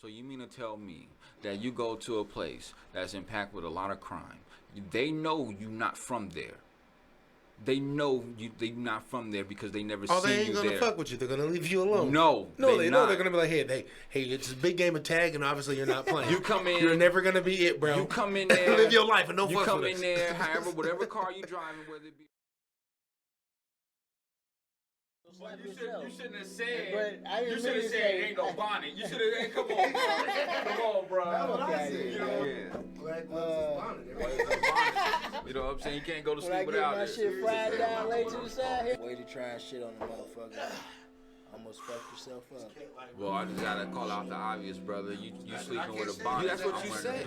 So you mean to tell me that you go to a place that's impacted with a lot of crime? They know you not from there. They know they not from there because they never seen you there. Oh, they ain't gonna fuck with you. They're gonna leave you alone. No, they know they're gonna be like, hey, it's a big game of tag, and obviously you're not playing. You come in, you're never gonna be it, bro. You come in there, live your life, and don't fuck with us. You come in there, however, whatever car you driving, whether it be. You shouldn't have said. You should have said ain't no bonnet. You should have. Hey, come on, bro. Come on, bro. That's what I said. You know, Black bonnet. You know what I'm saying? You can't go to when sleep without it. When I it. get my shit fried down late to the side here. Way to try and shit on the motherfucker. Almost fucked yourself up. Well, I just gotta call out the obvious, brother. You sleeping with a bonnet. That's what you said.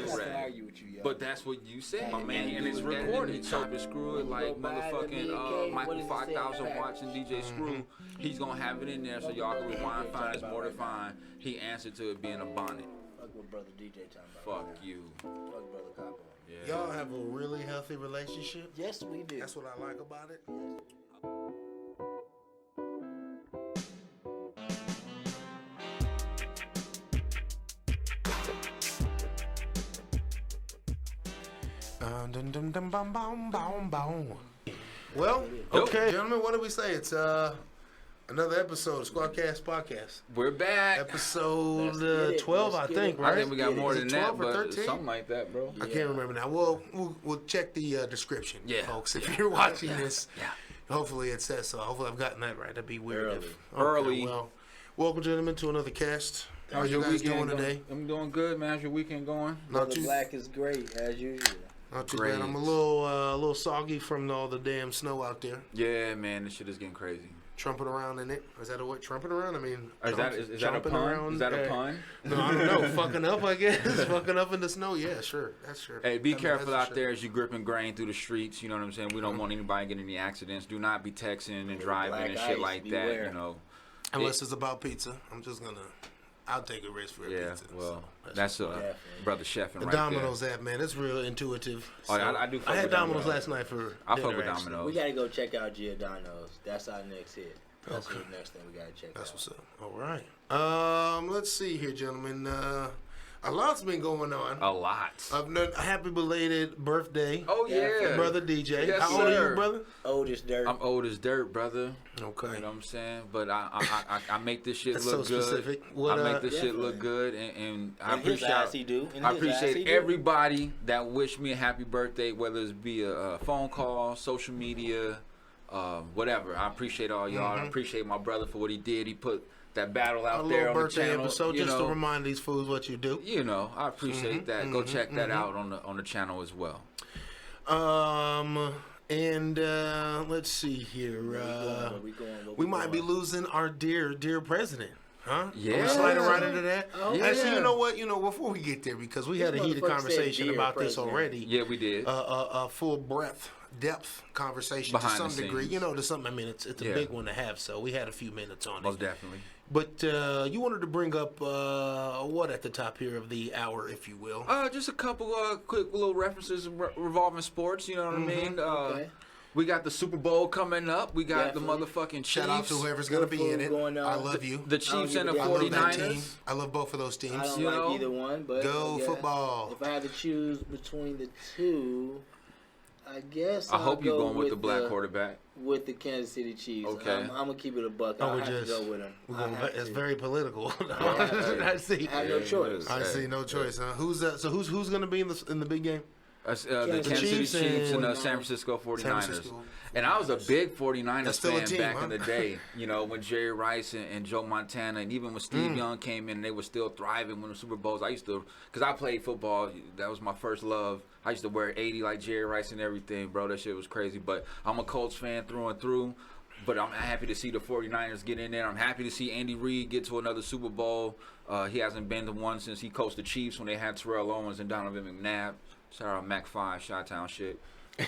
But that's what you said, my man. And it's recorded. Chop and Screw it like motherfucking Michael 5000 watching DJ Screw. He's gonna have it in there so y'all can rewind, find it's more to find. He answered to it being a bonnet. Fuck what brother DJ talking about. Fuck you. Fuck brother Capo. Yeah. Y'all have a really healthy relationship. Yes, we do. That's what I like about it. Well, okay, gentlemen, what do we say? It's another episode of SquadKast podcast. We're back. Episode 12, I think, right? I think we got more than that, 12 or but 13? something like that, bro. I can't remember now. We'll check the description, folks. If Yeah. you're watching this, Yeah. hopefully it says so. Hopefully I've gotten that right. That'd be weird. Early. Well, welcome, gentlemen, to another cast. How are you guys doing today? I'm doing good, man. How's your weekend going? Brother Black is great, as usual. Not too bad. I'm a little soggy from all the damn snow out there. Yeah, man, this shit is getting crazy. Trumping around in it. Is that a what? Trumping around? I mean, Is that a pun? around, Is that a pun? No, I don't know. Fucking up, I guess. Fucking up in the snow. Yeah, sure. That's sure. Hey, be careful out there as you gripping grain through the streets. You know what I'm saying? We don't want anybody getting any accidents. Do not be texting and driving and shit like that. You know, unless it's about pizza. I'm just gonna. I'll take a risk for a pizza. Well, that's brother Cheffen the right Domino's there. App, man, it's real intuitive. So I do. I had Domino's last night for. I fuck with Domino's. We gotta go check out Giordano's. That's our next hit. That's the next thing we gotta check out. That's what's up. All right. Let's see here, gentlemen. A lot's been going on. A lot. Happy belated birthday. Oh yeah, brother DJ. Yes, How old are you, brother? Old as dirt. I'm old as dirt, brother. Okay. You know what I'm saying? But I make this shit That's look so good. specific. I make this shit look good, and I appreciate do. everybody that wished me a happy birthday, whether it's via a phone call, social media, whatever. I appreciate all y'all. I appreciate my brother for what he did. He put that battle out there on the channel. Episode just to remind these fools what you do. You know, I appreciate that. Go check that out on the channel as well. And let's see here. We might be losing our dear president. Huh? Yeah. We're sliding right into that. Oh, Actually, you know what? Before we get there, because we had a heated conversation about this already. Yeah, we did. A full depth conversation Behind to some degree. scenes. To something. I mean, it's a big one to have. So we had a few minutes on it. Most definitely. But you wanted to bring up what at the top here of the hour, if you will? Just a couple quick little references revolving sports. You know what I mean? Okay. We got the Super Bowl coming up. We got the motherfucking Chiefs. Shout out to whoever's going to be in it. I love you. The Chiefs and the I love that team. 49ers. I love both of those teams. I don't like either one, but Go football. If I had to choose between the two, I guess I hope you're going with the black quarterback. With the Kansas City Chiefs. Okay. I'm going to keep it a buck. I'll have to go with them. It's very political. I see. I have no choice. I see no choice. Huh? Who's going to be in the big game? The Kansas City Chiefs and San Francisco 49ers. And I was a big 49ers fan back in the day, when Jerry Rice and Joe Montana, and even when Steve Young came in, they were still thriving when the Super Bowls. I used to, because I played football, that was my first love. I used to wear 80 like Jerry Rice and everything, bro. That shit was crazy. But I'm a Colts fan through and through. But I'm happy to see the 49ers get in there. I'm happy to see Andy Reid get to another Super Bowl. He hasn't been to one since he coached the Chiefs when they had Terrell Owens and Donovan McNabb. Shout out Mac 5, Chi-Town shit.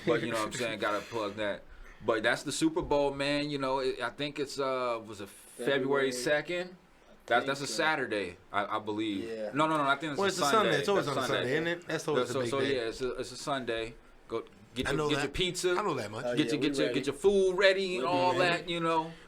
But you know what I'm saying? Got to plug that. But that's the Super Bowl, man. I think it's was it February 2nd? That's a Saturday, I believe. Yeah. No. I think it's a Sunday. Sunday. It's always on a Sunday, isn't it? That's always a big day. Yeah, it's a Sunday. Go get your that. pizza. I know that much. Get your food ready and all that.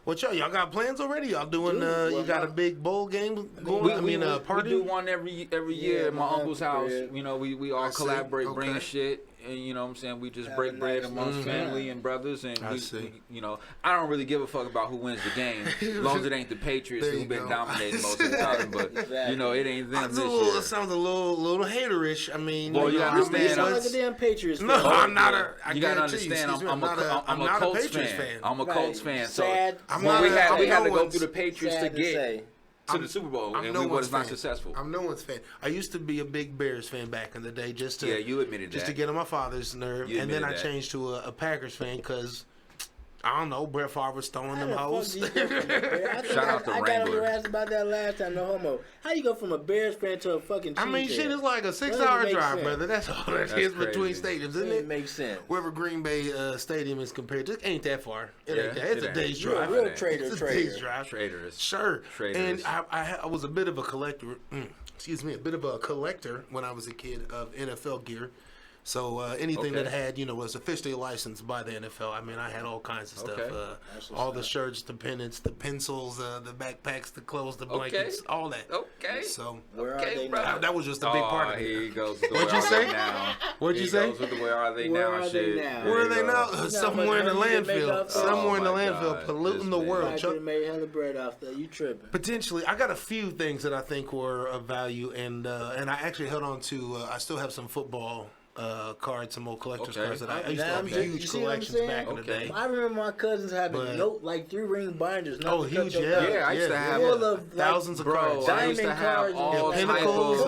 What y'all got plans already? Y'all doing? You got a big bowl game going? Party. We do one every year at my uncle's house. You know, we all collaborate, bring shit. And you know what I'm saying? We just break bread amongst family and brothers. And we, you know, I don't really give a fuck about who wins the game. As long as it ain't the Patriots who've been dominating most of the time. But, you know, it ain't them this year. It sounds a little haterish. I mean, well, you gotta understand. You sound like a damn Patriots fan. No, I'm not a... You gotta understand, I'm a Colts fan. I'm a Colts fan. So we had to go through the Patriots to get... to the Super Bowl, and we was not successful. I'm no one's fan. I used to be a big Bears fan back in the day, just to you admitted just to get on my father's nerve, and then I changed to a Packers fan because I don't know, Brett Favre was throwing them hoes. Shout out to I got on your ass about that last time, no homo. How you go from a Bears fan to a fucking Chiefs fan? I mean, shit, it's like a 6-hour drive, brother. That's all that is between stadiums, isn't it? It makes sense. Wherever Green Bay Stadium is compared to, it ain't that far. It ain't that. It's a day's drive. You're a real trader. It's a day's drive. Traders. Sure. Traders. And I was a bit of a collector. A bit of a collector when I was a kid of NFL gear. So anything that had, was officially licensed by the NFL. I mean, I had all kinds of stuff. All the shirts, the pennants, the pencils, the backpacks, the clothes, the blankets, all that. Okay. So where are they now? that was just a big part of it. Here he goes. What'd you say? What'd you say? Where are they now? Where are they now? Somewhere in the landfill. Somewhere in the landfill, polluting the world. I could have made hella bread off that. You tripping? Potentially, I got a few things that I think were of value, and I actually held on to. I still have some football cards, some old collector's cards that I used to have huge collections back in the day. I remember my cousins having 3-ring binders. Huge, I used to have thousands of cards. I used to have all pinnacles,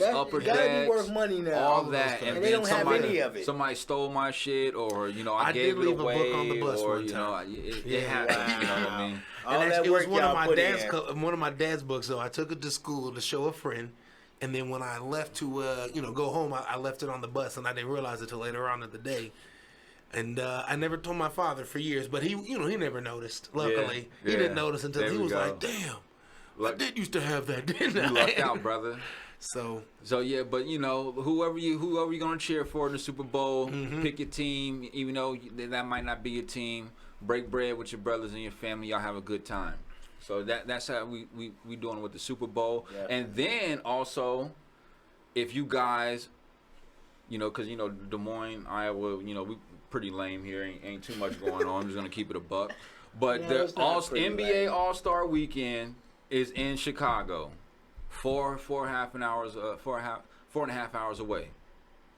upper decks, gotta be worth money now. All that, and they don't have any of it. Somebody stole my shit, or I did gave it leave away, a book on the bus or one time. It happened. You know what I mean? And it was one of my dad's books. Though I took it to school to show a friend. And then when I left to, go home, I left it on the bus, and I didn't realize it till later on in the day. And I never told my father for years, but he never noticed. Luckily, he didn't notice until he was like, "Damn, I did used to have that, didn't I?" You lucked out, brother. So yeah, but whoever you gonna cheer for in the Super Bowl, pick your team, even though that might not be your team. Break bread with your brothers and your family. Y'all have a good time. So that's how we doing with the Super Bowl. Yeah. And then also, if you guys, because Des Moines, Iowa, we pretty lame here. Ain't too much going on. I'm just gonna keep it a buck. But the NBA All-Star Weekend is in Chicago, 4.5 hours away.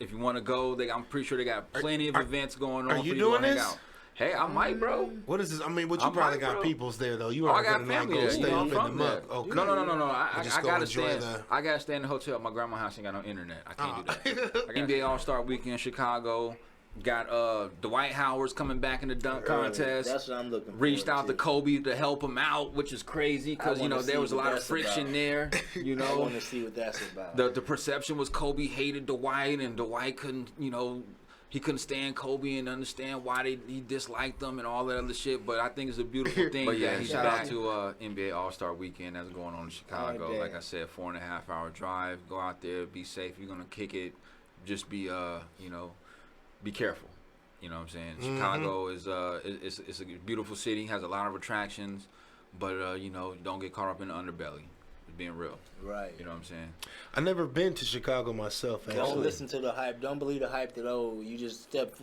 If you want to go, I'm pretty sure they got plenty of events going on. Are you doing this? Hey, I might, bro. What is this? I mean, you probably got peoples there though. You are got family there. Stay up in the muck. Okay. No. I gotta stay. I gotta stay in the hotel. My grandma's house ain't got no internet. I can't do that. NBA All-Star Weekend in Chicago. Got Dwight Howard's coming back in the dunk contest. That's what I'm looking for. Reached out to Kobe to help him out, which is crazy because there was a lot of friction there. I want to see what that's about. The perception was Kobe hated Dwight, and Dwight couldn't he couldn't stand Kobe and understand why he disliked them and all that other shit. But I think it's a beautiful thing. But yeah, he's back to NBA All-Star Weekend that's going on in Chicago. Like I said, 4.5 hour drive. Go out there, be safe. You're gonna kick it. Just be be careful. You know what I'm saying? Chicago is it's a beautiful city. Has a lot of attractions, but don't get caught up in the underbelly. Being real, right? You know what I'm saying? I've never been to Chicago myself. Actually. Don't listen to the hype. Don't believe the hype that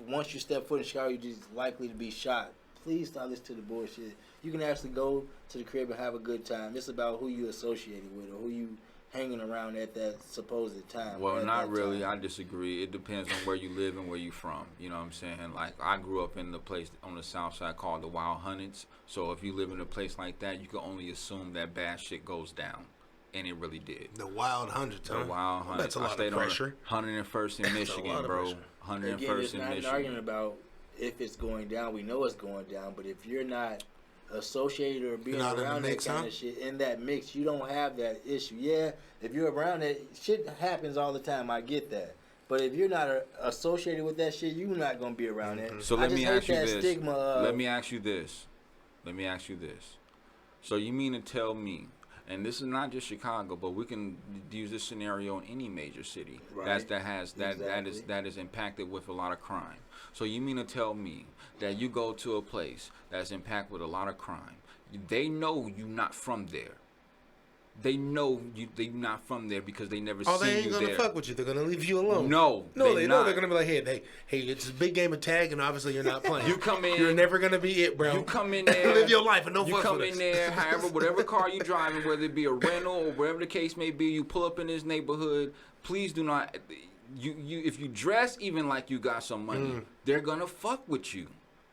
once you step foot in Chicago, you're just likely to be shot. Please stop listening to the bullshit. You can actually go to the crib and have a good time. It's about who you associated with or who you hanging around at that supposed time. Well, not really. I disagree. It depends on where you live and where you from. You know what I'm saying? Like, I grew up in the place on the south side called the Wild Hunnets. So if you live in a place like that, you can only assume that bad shit goes down. And it really did. The Wild Hundreds, huh? The Wild Hundreds. That's a lot of pressure. 101st in Michigan, bro. 101st in Michigan. It's not arguing about if it's going down. We know it's going down. But if you're not associated or being around that kind of shit, in that mix, you don't have that issue. Yeah, if you're around it, shit happens all the time. I get that. But if you're not associated with that shit, you're not going to be around it. So let me ask you this. Let me ask you this. So you mean to tell me, and this is not just Chicago, but we can use this scenario in any major city that is impacted with a lot of crime. So you mean to tell me that you go to a place that's impacted with a lot of crime, they know you're not from there. They know they're not from there because they never seen you there. Oh, they ain't gonna fuck with you. They're gonna leave you alone. No, they know they're gonna be like, hey, it's a big game of tag, and obviously you're not playing. You come in, you're never gonna be it, bro. You come in there, live your life, and don't fuck with us. You come in there, however, whatever car you driving, whether it be a rental or whatever the case may be, you pull up in this neighborhood. Please do not. If you dress even like you got some money, they're gonna fuck with you.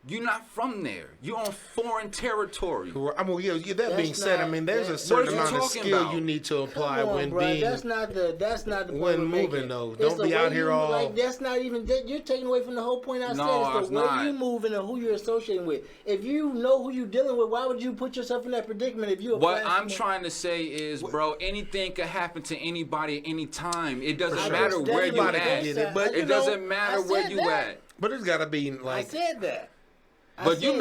You're not from there. You're on foreign territory. I mean, that being said, I mean, there's a certain amount of skill you need to apply when being. That's not the point when moving though. Don't be out here all like. That's not even. You're taking away from the whole point I said. It's the way you moving and who you're associating with. If you know who you're dealing with, why would you put yourself in that predicament? If you. What I'm trying to say is, bro, anything can happen to anybody at any time. It doesn't matter where you at. It doesn't matter where you at. But it's got to be like. I said that. But you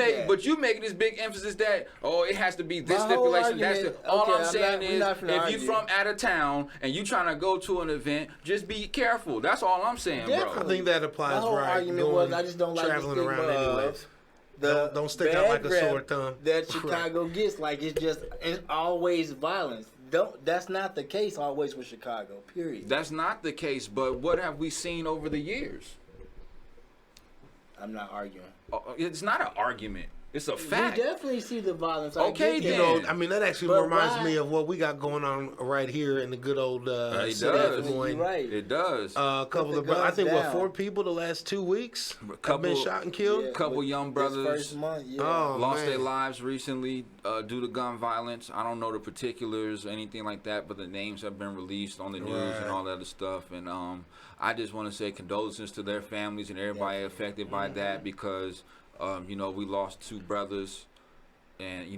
making this big emphasis that it has to be this stipulation. All I'm saying is if you from out of town and you trying to go to an event, just be careful. That's all I'm saying, bro. I think that applies. My whole argument was I just don't like traveling around anyways. Don't stick out like a sore thumb. That Chicago gets it's just always violence. That's not the case always with Chicago. Period. That's not the case. But what have we seen over the years? I'm not arguing. It's not an argument. It's a fact. We definitely see the violence. Okay, then. I mean, that actually reminds me of what we got going on right here in the good old city of Moines. Right. It does. A couple of I think 4 people the last 2 weeks have been shot and killed. A couple young brothers first month, lost their lives recently due to gun violence. I don't know the particulars or anything like that, but the names have been released on the news and all that other stuff. And I just want to say condolences to their families and everybody affected by that because. We lost 2 brothers, and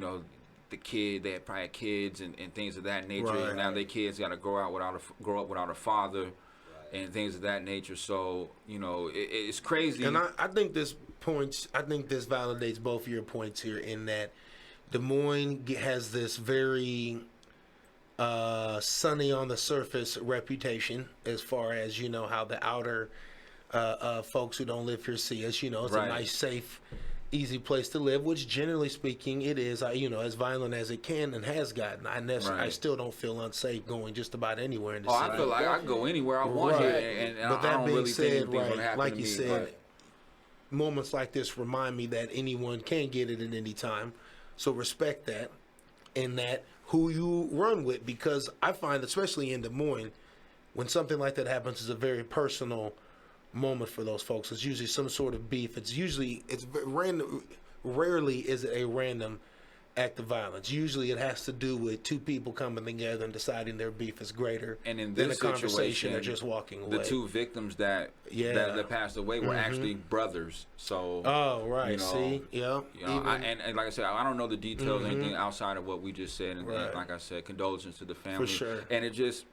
the kid. They had probably kids and things of that nature. Right. And now their kids got to grow up without a father, and things of that nature. So it's crazy. And I think this validates both of your points here in that Des Moines has this very sunny on the surface reputation as far as how the outer. Folks who don't live here see us. It's a nice, safe, easy place to live, which generally speaking it is. As violent as it can and has gotten. I still don't feel unsafe going just about anywhere in the city. I feel like I can go anywhere I want here, and but that don't being really said, think anything's gonna happen like to you me. said, moments like this remind me that anyone can get it at any time. So respect that, and that who you run with, because I find, especially in Des Moines, when something like that happens, is a very personal moment for those folks. It's usually some sort of beef. It's random. Rarely is it a random act of violence. Usually it has to do with 2 people coming together and deciding their beef is greater than a conversation or just walking away. The 2 victims that passed away were actually brothers. So see, and like I said, I don't know the details or anything outside of what we just said, and like I said, condolences to the family. For sure. And it just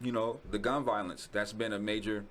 the gun violence, that's been a major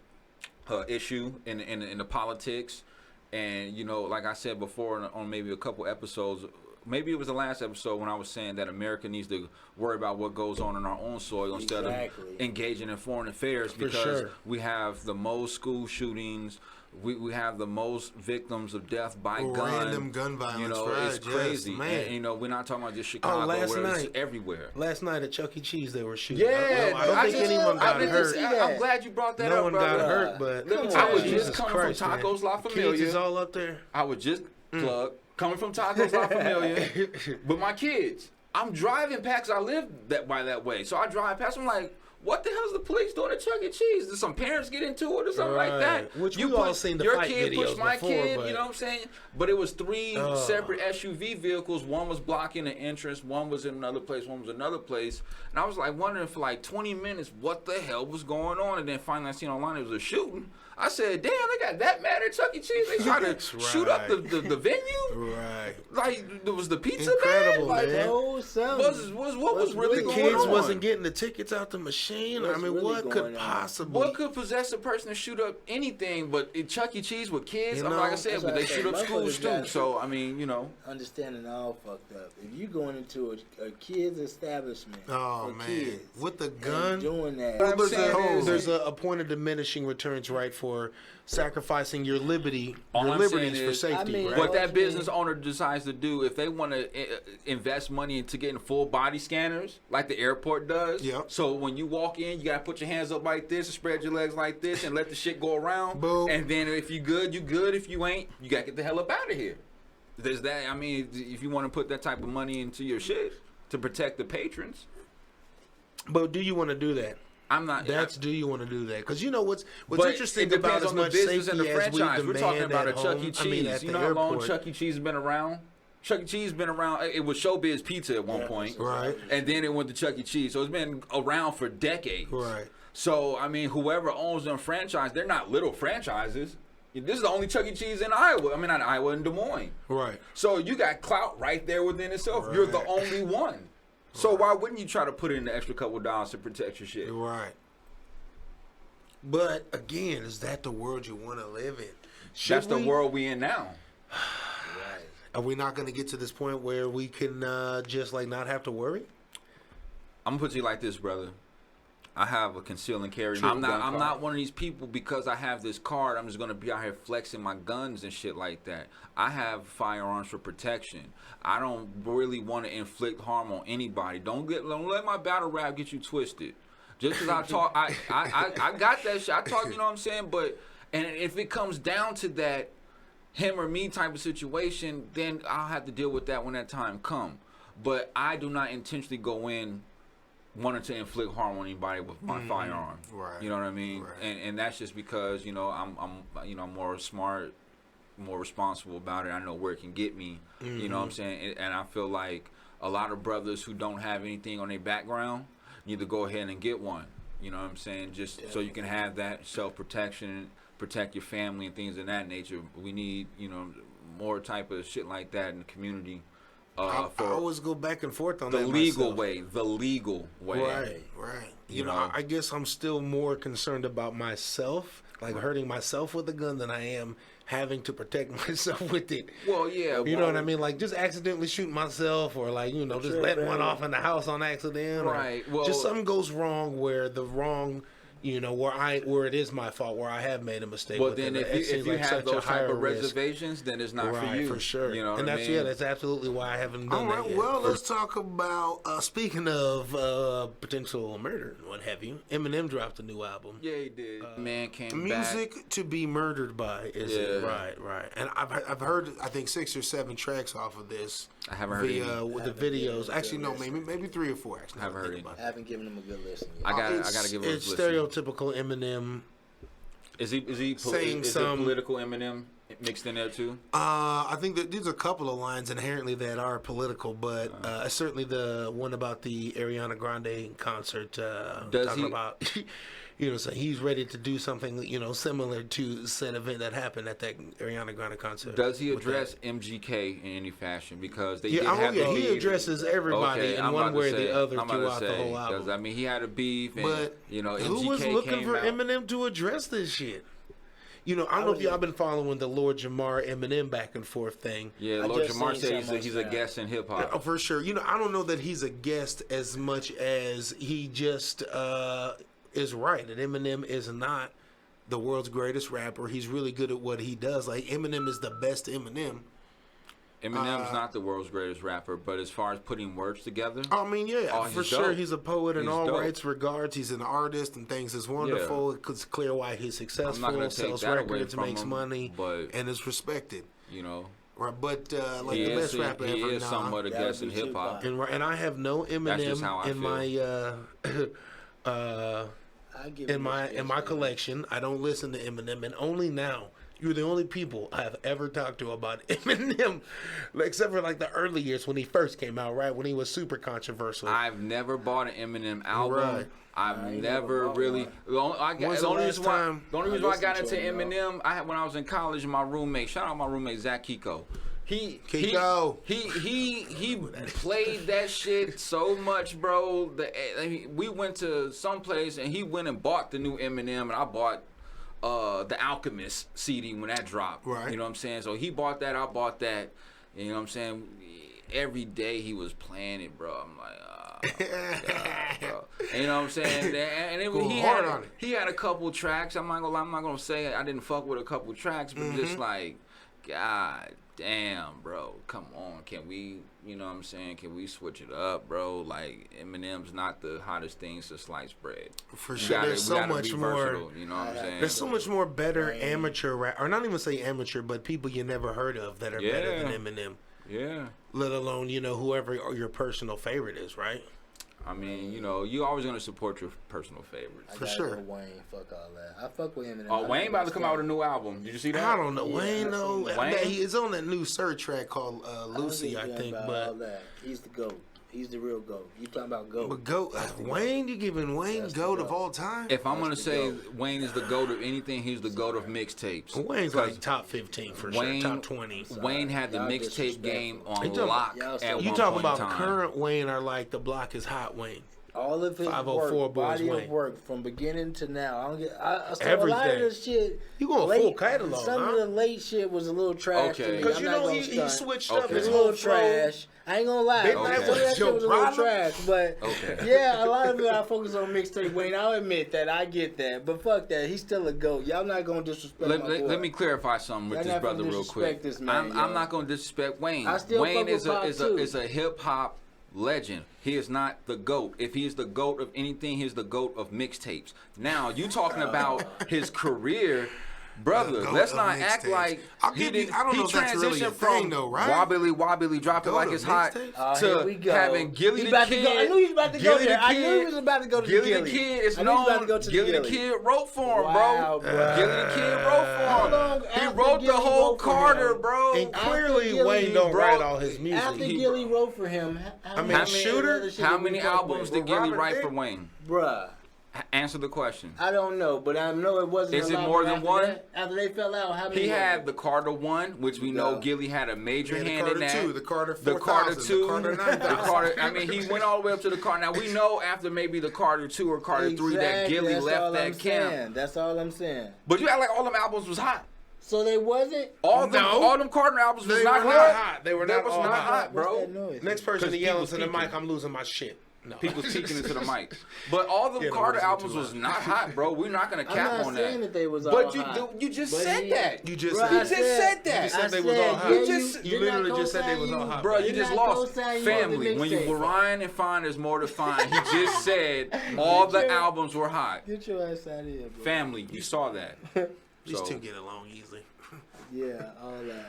issue in the politics, and like I said before on maybe a couple episodes, maybe it was the last episode when I was saying that America needs to worry about what goes on in our own soil instead of engaging in foreign affairs, because we have the most school shootings, we have the most victims of death by gun. Random gun violence, it's crazy. Man. And, we're not talking about just Chicago, it's everywhere. Last night at Chuck E. Cheese they were shooting. I don't think anyone got hurt. I'm glad you brought that up, No one got hurt, but I was just coming from Tacos La Familia. Kids is all up there. I would just plug coming from Tacos La Familia with my kids. I'm driving past. I live by that way, so I drive past. I'm like, what the hell is the police doing at Chuck E. Cheese? Did some parents get into it or something like that? Which we all seen the fight videos your kid pushed my before, kid, but... you know what I'm saying? But it was 3 separate SUV vehicles. One was blocking the entrance. One was in another place. One was another place. And I was like wondering for like 20 minutes what the hell was going on. And then finally I seen online it was a shooting. I said, damn, they got that mad at Chuck E. Cheese? They tried to shoot up the venue? Right. Like, there was the pizza Incredible, man? Like, man. what was really going on? The kids wasn't getting the tickets out the machine. Shane, I mean, what could possibly... What could possess a person to shoot up anything but Chuck E. Cheese with kids? Like I said, they shoot up schools too. So, I mean, Understanding all fucked up. If you going into a kid's establishment for kids, with the gun, doing that. There's a point of diminishing returns, right, for sacrificing your liberties for safety. Right? What that business owner decides to do, if they want to invest money into getting full body scanners, like the airport does. Yep. So when you walk in, you gotta put your hands up like this and spread your legs like this and let the shit go around. Boom. And then if you good, you good. If you ain't, you gotta get the hell up out of here. There's that. I mean, if you want to put that type of money into your shit to protect the patrons. But do you want to do that? I'm not. Do you want to do that? Because you know what's interesting about as much safety and the franchise. We're talking about a Chuck E. Cheese. I mean, you know how long Chuck E. Cheese has been around? Chuck E. Cheese has been around. It was Showbiz Pizza at one point, right? And then it went to Chuck E. Cheese. So it's been around for decades, right? So I mean, whoever owns them franchise, they're not little franchises. This is the only Chuck E. Cheese in Iowa. I mean, not Iowa, in Des Moines. Right. So you got clout right there within itself. Right. You're the only one. So why wouldn't you try to put in the extra couple dollars to protect your shit? Right. But again, is that the world you want to live in? That's the world we in now. Right. Are we not going to get to this point where we can just like not have to worry? I'm gonna put it to you like this, brother. I have a conceal and carry. I'm not one of these people because I have this card. I'm just gonna be out here flexing my guns and shit like that. I have firearms for protection. I don't really want to inflict harm on anybody. Don't let my battle rap get you twisted. Just because I talk, I got that shit. I talk, you know what I'm saying? But and if it comes down to that, him or me type of situation, then I'll have to deal with that when that time comes. But I do not intentionally go in wanting to inflict harm on anybody with my firearm. Right. You know what I mean? Right. And that's just because, I'm more smart, more responsible about it. I know where it can get me. You know what I'm saying? And I feel like a lot of brothers who don't have anything on their background need to go ahead and get one. You know what I'm saying? Just so you can have that self-protection, protect your family and things of that nature. We need, more type of shit like that in the community. I always go back and forth on that. The legal way. Right. You know, I guess I'm still more concerned about myself, like hurting myself with a gun, than I am having to protect myself with it. Well, yeah. You know what I mean? Like just accidentally shooting myself, or like just letting one off in the house on accident. Right. Well, just something goes wrong where the wrong. Where it is my fault, where I have made a mistake. Well, then if you have those type of reservations, then it's not for you. For sure. You know what and I mean? That's absolutely why I haven't done that yet. Well, let's talk about, speaking of potential murder and what have you, Eminem dropped a new album. Yeah, he did. Man came back. Music to be murdered by, is it? Right. And I've heard, I think, 6 or 7 tracks off of this. I haven't heard any. With the videos. Actually, no, maybe 3 or 4, actually. I haven't heard any. I haven't given him a good listen yet. I gotta give him a listen. It's stereotypical Eminem. Is there political Eminem mixed in there too? I think that there's a couple of lines inherently that are political, but certainly the one about the Ariana Grande concert. Talking about so he's ready to do something similar to said event that happened at that Ariana Grande concert. Does he address MGK in any fashion? Because they he addresses everybody in one way or the other throughout the whole album. I mean, he had a beef, and but MGK who was looking for Eminem to address this shit? I don't know if y'all been following the Lord Jamar Eminem back and forth thing. Yeah, Lord Jamar said he's a guest in hip hop. For sure. I don't know that he's a guest as much as he just is right. And Eminem is not the world's greatest rapper. He's really good at what he does. Like Eminem is the best Eminem. Eminem's not the world's greatest rapper, but as far as putting words together, I mean, for sure, he's a poet in all rights regards. He's an artist and things is wonderful. It's clear why he's successful, sells records, makes money, and is respected. Right, but like the best rapper ever. He is somewhat a guest in hip hop, and I have no Eminem in my collection. I don't listen to Eminem, and only now. You're the only people I've ever talked to about Eminem, except for like the early years when he first came out, right? When he was super controversial. I've never bought an Eminem album. Right. I've never really. The only reason why I got into Eminem, when I was in college, my roommate, shout out my roommate Zach Kiko. He played that shit so much, bro. We went to some place and he went and bought the new Eminem, and I bought the Alchemist CD when that dropped. Right. You know what I'm saying? So he bought that, I bought that. You know what I'm saying? Every day he was playing it, bro. I'm like, God, bro. And you know what I'm saying? And he had a couple tracks. I'm not gonna say I didn't fuck with a couple tracks, but just like, God damn, bro, come on, can we, you know what I'm saying, can we switch it up, bro? Like, Eminem's not the hottest thing to slice bread. For sure, there's so much more, you know what I'm saying? There's so much more better amateur rap, or not even say amateur, but people you never heard of that are better than Eminem. Yeah. Let alone, you know, whoever your personal favorite is, right? I mean, you know, you always gonna support your personal favorites. For sure. Wayne, fuck all that. I fuck with him. Oh, Wayne about to come out with a new album. Did you see that? I don't know. Wayne, though. Wayne? He is on that new Sir track called Lucy, I think. But all that. He's the GOAT. He's the real GOAT. You talking about GOAT. But GOAT, Wayne, you giving Wayne GOAT of all time? If I'm going to say Wayne is the GOAT of anything, he's the GOAT of mixtapes. Wayne's like top 15 for sure, top 20. Wayne had the mixtape game on lock at one You talk point about in time. current Wayne or like the block is hot Wayne. All of his work, body of work from beginning to now. I don't get. I a lot of this shit. You going full catalog? Some of the late shit was a little trash. Okay. Because you know he switched up his a whole little trash. I ain't gonna lie. Midnight Some of that shit was a little trash, but yeah, a lot of it I focus on mixtape Wayne. I'll admit that. I get that, but fuck that. He's still a GOAT. Y'all not gonna disrespect my boy. Let me clarify something with this brother real quick. This man, I'm not gonna disrespect Wayne. I still Wayne fuck with is a hip hop legend. He is not the GOAT. If he is the GOAT of anything, he's the GOAT of mixtapes. Now, you talking about his career, brother, let's not act like he didn't. I don't know if that's really a thing, though, right? Wobbly, drop it like it's hot, to having Gilly the Kid. I knew he was about to go there. I knew he was about to go to Gilly the Kid is known. Gilly the Kid wrote for him, bro. Gilly the Kid wrote for him. He wrote the whole Carter, bro. And clearly Wayne don't write all his music. After Gilly wrote for him, how many albums did Gilly write for Wayne? Bruh. Answer the question. I don't know, but I know it wasn't. Is it more than one? After they fell out, how many? He had the Carter 1, which we know Gilly had a major hand in that. The Carter 2, the Carter 2, the Carter 9000. the Carter. I mean, he went all the way up to the Carter. Now we know after maybe the Carter 2 or Carter 3 that Gilly left that camp. That's all I'm saying. But you act like all them albums was hot. So they wasn't. All them Carter albums was not hot. They were not all hot, bro. Next person to yell into the mic, I'm losing my shit. No. People speaking into the mic. But all the Carter albums was not hot, bro. We're not going to cap on that. I'm not saying that they was all hot. But you just said that. You just said that. You said they was all hot. You literally just said they was all hot. Bro, you just lost. Family, when you were Ryan and Fine, there's more to find. He just said all the albums were hot. Get your ass out of here, bro. Family, you saw that. These two get along easily. Yeah, all that.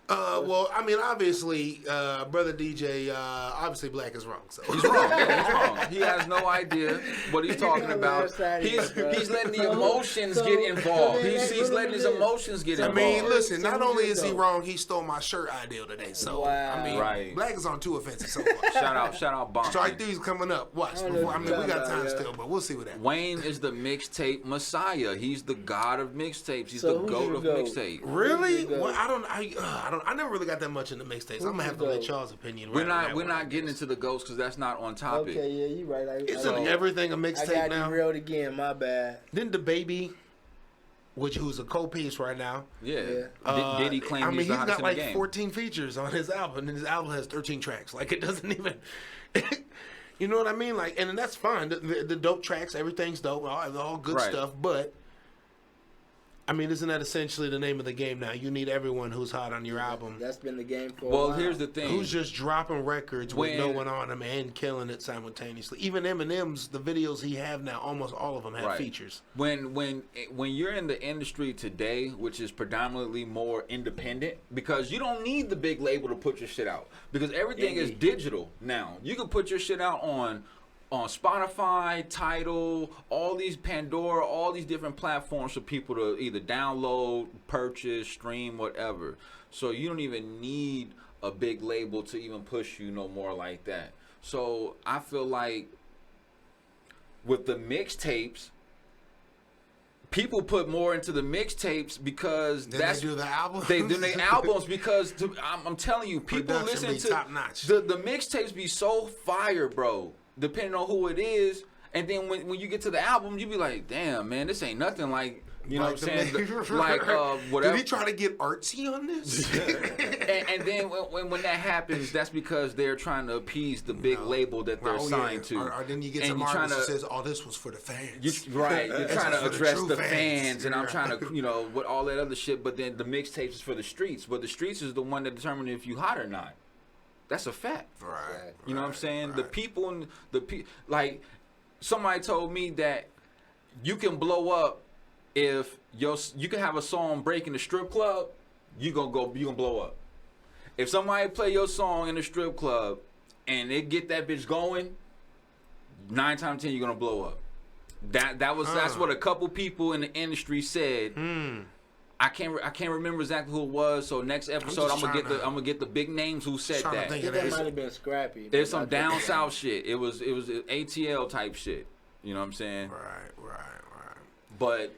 Well, I mean, obviously, brother DJ, obviously Black is wrong. So he's wrong. Yeah, he's wrong. He has no idea what he's talking about. He's letting the emotions get involved. He's letting his emotions get involved. I mean, listen. Not only is he wrong, he stole my shirt ideal today. So I mean, Black is on 2 offenses so far. Shout out, Bonk. Strike 3's coming up. Watch. Before, I mean, we got time still, but we'll see what happens. Wayne is the mixtape messiah. He's the god of mixtapes. He's the goat of mixtape. Really? Well, I never really got that much into mixtapes. I'm gonna have to let y'all's opinion. We're not getting into the goats because that's not on topic. Okay, yeah, you right. Isn't everything a mixtape now? I got derailed again. My bad. Then the baby, who's a co-piece right now. Yeah. Did he claim he's got like 14 features on his album, and his album has 13 tracks. Like, it doesn't even. You know what I mean? Like, and that's fine. The dope tracks, everything's dope, all good stuff, but. I mean, isn't that essentially the name of the game now? You need everyone who's hot on your album. That's been the game for a while. Well, here's the thing. Who's just dropping records with no one on them and killing it simultaneously. Even Eminem's, the videos he have now, almost all of them have features. When you're in the industry today, which is predominantly more independent, because you don't need the big label to put your shit out. Because everything is digital now. You can put your shit out on Spotify, Tidal, all these Pandora, all these different platforms for people to either download, purchase, stream, whatever. So you don't even need a big label to even push you no more like that. So I feel like with the mixtapes, people put more into the mixtapes because they do the albums. They do the albums because I'm telling you, people listen to top notch. The mixtapes be so fire, bro. Depending on who it is, and then when you get to the album, you be like, damn, man, this ain't nothing like. You know what I'm saying? Like, whatever. Did he try to get artsy on this? and then when that happens, that's because they're trying to appease the big label that they're signed to. Or then you get some artist that says, "Oh, this was for the fans." You're trying to address the fans, and I'm trying to, with all that other shit. But then the mixtapes is for the streets. But the streets is the one that determines if you hot or not. That's a fact. Right. You know what I'm saying? Right. The people, like somebody told me that you can blow up. If you can have a song break in the strip club, you gonna blow up. If somebody play your song in the strip club and they get that bitch going, 9 times 10 you're gonna blow up. That's what a couple people in the industry said. I can't remember exactly who it was. So next episode I'm gonna get the big names who said that. That might have been Scrappy. There's some down south shit. It was ATL type shit. You know what I'm saying? Right. But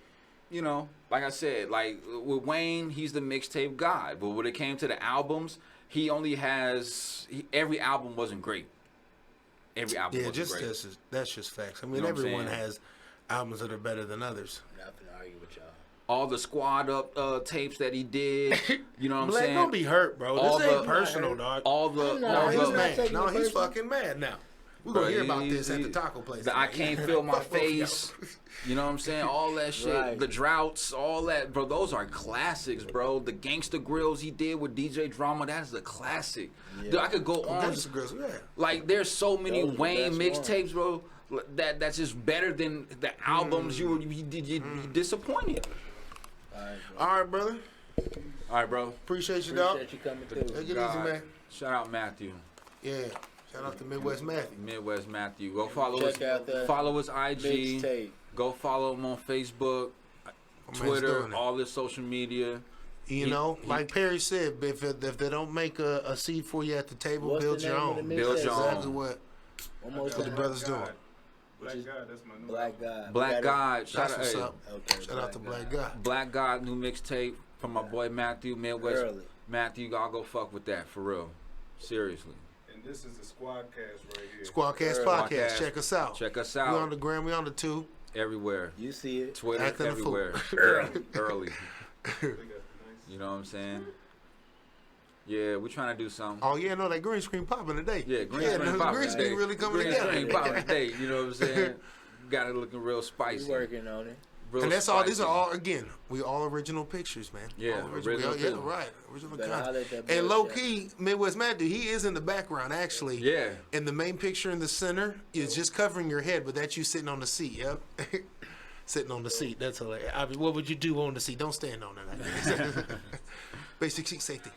like I said, like with Wayne, he's the mixtape god. But when it came to the albums, he only has every album wasn't great. Every album wasn't great. That's just facts. I mean, everyone has albums that are better than others. I'm not gonna argue with y'all. All the Squad Up tapes that he did, you know what I'm saying? Don't be hurt, bro. This ain't personal, dog. He's mad. No, he's fucking mad now. We're going to hear about this at the taco place. I can't feel my face. You know what I'm saying? All that shit. Right. The droughts, all that. Bro, those are classics, bro. The Gangsta Grills he did with DJ Drama, that's a classic. Yeah. Dude, I could go on. Gangsta Grills, yeah. Like, there's so many Wayne mixtapes, bro, that's just better than the albums you disappointed. All right, brother. All right, bro. Appreciate you, dog. Appreciate you coming through. Take it easy, man. Shout out Matthew. Yeah. Shout out to Midwest Matthew. Midwest Matthew. Go follow us. Follow us IG. Mixtape. Go follow him on Facebook, Twitter, all this social media. You know, like Perry said, if they don't make a seat for you at the table, build your own. Build your own. Exactly what the brothers doing. Black God, that's my new Black God. Black God. Shout out to Black God. Black God, new mixtape from my boy Matthew, Midwest. Matthew, y'all go fuck with that, for real. Seriously. And this is the SquadKast right here. SquadKast podcast. Check us out. Check us out. We on the gram, we on the tube. Everywhere. You see it. Twitter, everywhere. Early. You know what I'm saying? Yeah, we're trying to do something. Oh, yeah, no, that green screen popping today. Yeah, green screen really coming together. Green screen popping today, you know what I'm saying? Got it looking real spicy. We're working on it. And that's all. These are all, again, we all original pictures, man. Yeah, original. Yeah, right. Original content. And low key, Midwest Matthew, he is in the background actually. Yeah. And the main picture in the center is just covering your head, but that's you sitting on the seat. Yep. Sitting on the seat. That's hilarious. I mean, what would you do on the seat? Don't stand on it. Basic seat safety.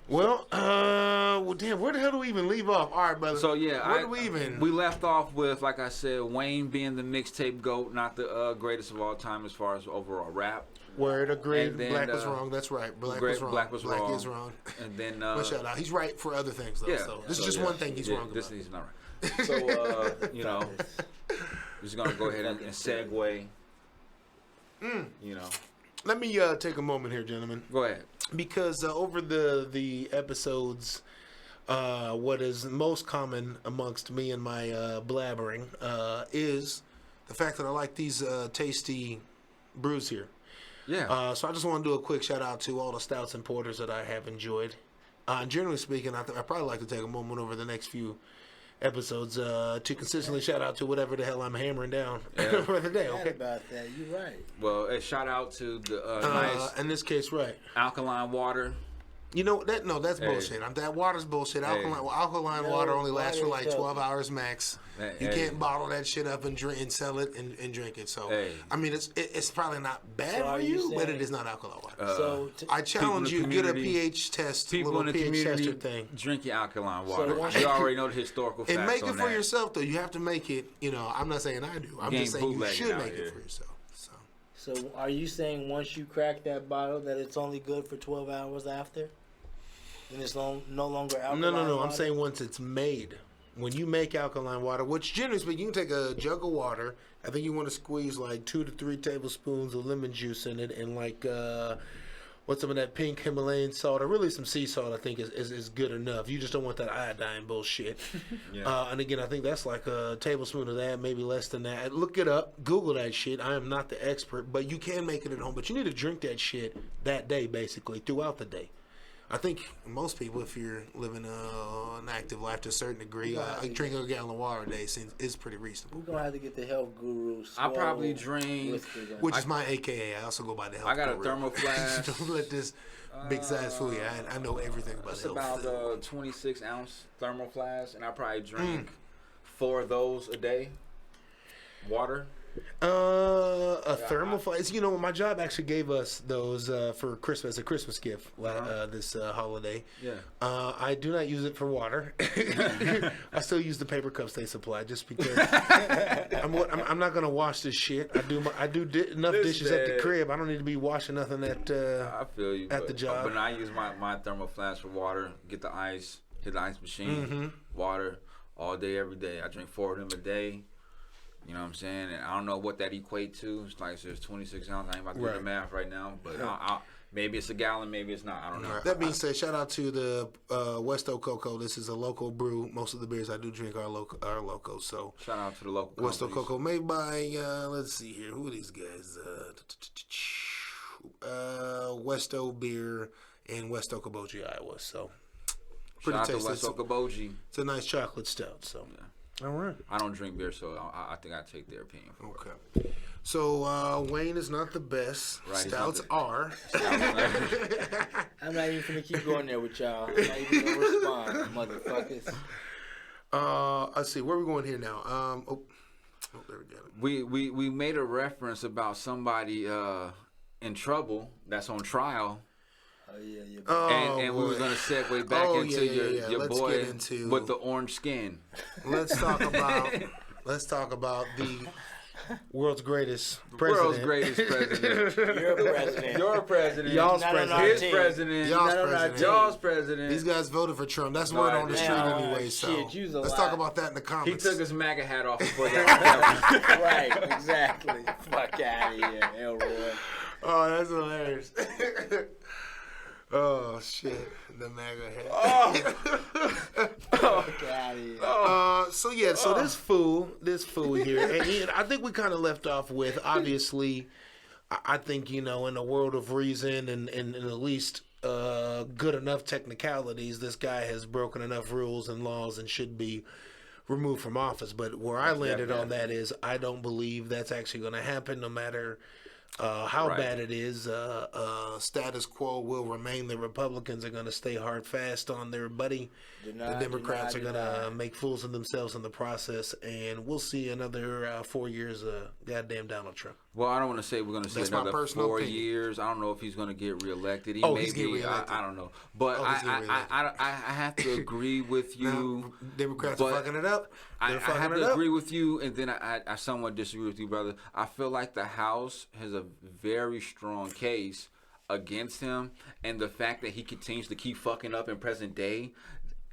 Well, damn, where the hell do we even leave off? All right, brother. So, yeah. Where do we even? We left off with, like I said, Wayne being the mixtape GOAT, not the greatest of all time as far as overall rap. Word, agreed. Black was wrong. That's right. Black was wrong. Black is wrong. And then... shout out. He's right for other things, though. Yeah. So this is just one thing he's wrong this about. is not right. So, you know, we're just going to go ahead and segue. You know. Let me take a moment here, gentlemen. Go ahead. Because over the episodes, what is most common amongst me and my blabbering is the fact that I like these tasty brews here. Yeah. So I just want to do a quick shout out to all the stouts and porters that I have enjoyed. Generally speaking, I probably like to take a moment over the next few episodes to consistently shout out to whatever the hell I'm hammering down for the day. Okay. About that, you're right. Well, a shout out to the nice in this case, right, alkaline water. You know that? No, that's bullshit. That water's bullshit. Alkaline water only lasts for like 12 hours max. You can't bottle that shit up and drink and sell it and drink it. So I mean, it's probably not bad for you, but it is not alkaline water. So I challenge you, get a pH test. People in the community thing. Drink your alkaline water. You already know the historical facts and make it on for that. yourself though. You have to make it. You know, I'm not saying I do. I'm just saying you should make it for yourself. So are you saying once you crack that bottle that it's only good for 12 hours after? And it's no longer alkaline No. water? I'm saying once it's made. when you make alkaline water, which generally speaking, you can take a jug of water. I think you want to squeeze like 2 to 3 tablespoons of lemon juice in it, and like what's some of that pink Himalayan salt, or really some sea salt. I think is good enough. You just don't want that iodine bullshit. And again, I think that's like a tablespoon of that, maybe less than that. Look it up, Google that shit. I am not the expert, but you can make it at home. But you need to drink that shit that day, basically throughout the day. I think most people, if you're living an active life to a certain degree, drinking a gallon of water a day is pretty reasonable. We're going to have to get the health guru. I probably drink... Which is my AKA. I also go by the health guru. I got a thermal flask. Don't let this big size fool you. I know everything about it's health. It's about 26-ounce thermal flask, and I probably drink 4 of those a day. Water. Thermal flask. You know, my job actually gave us those for Christmas, a Christmas gift this holiday. Yeah. I do not use it for water. I still use the paper cups they supply just because I'm not gonna wash this shit. I do enough dishes at the crib. I don't need to be washing nothing at I feel you, at the job. But I use my thermal flask for water. Get the ice, hit the ice machine, water all day, every day. I drink 4 of them a day. You know what I'm saying? And I don't know what that equate to. It's like there's 26 ounces. I ain't about to do the math right now, but maybe it's a gallon, maybe it's not. I don't know. Right. That being said, shout out to the Westo Cocoa. This is a local brew. Most of the beers I do drink are local. So shout out to the local Westo Cocoa, made by let's see here, who are these guys? Westo Beer in West Okoboji, Iowa. So pretty tasty. Shout out to West Okoboji. It's a nice chocolate stout. So. Yeah. All right. I don't drink beer, so I think I take their opinion. Okay. So Wayne is not the best. Right, stouts are. I'm not even gonna keep going there with y'all. I'm not even gonna respond, motherfuckers. Let's see. Where are we going here now? There we go. We made a reference about somebody in trouble that's on trial. And we were going to segue back into your boy with the orange skin. Let's talk about the world's greatest president. World's greatest president. Your president. Your president. Y'all's president. His president. Y'all's president. These guys voted for Trump. That's word on the street anyway. So let's talk about that in the comments. He took his MAGA hat off before that. Right, exactly. Fuck out of here, Elroy. Oh, that's hilarious. Oh shit, the MAGA hat. So this fool here, and I think we kind of left off with, obviously, I think, you know, in a world of reason and at least good enough technicalities, this guy has broken enough rules and laws and should be removed from office. But where I landed on that is, I don't believe that's actually going to happen, no matter how bad it is. Status quo will remain. The Republicans are going to stay hard fast on their buddy. The Democrats are going to make fools of themselves in the process, and we'll see another 4 years of goddamn Donald Trump. Well, I don't want to say we're going to see another 4 years. I don't know if he's going to get reelected. He may be. Reelected. I don't know. But I have to agree with you. Now, Democrats are fucking it up. I have to agree with you, and then I somewhat disagree with you, brother. I feel like the House has a very strong case against him, and the fact that he continues to keep fucking up in present day,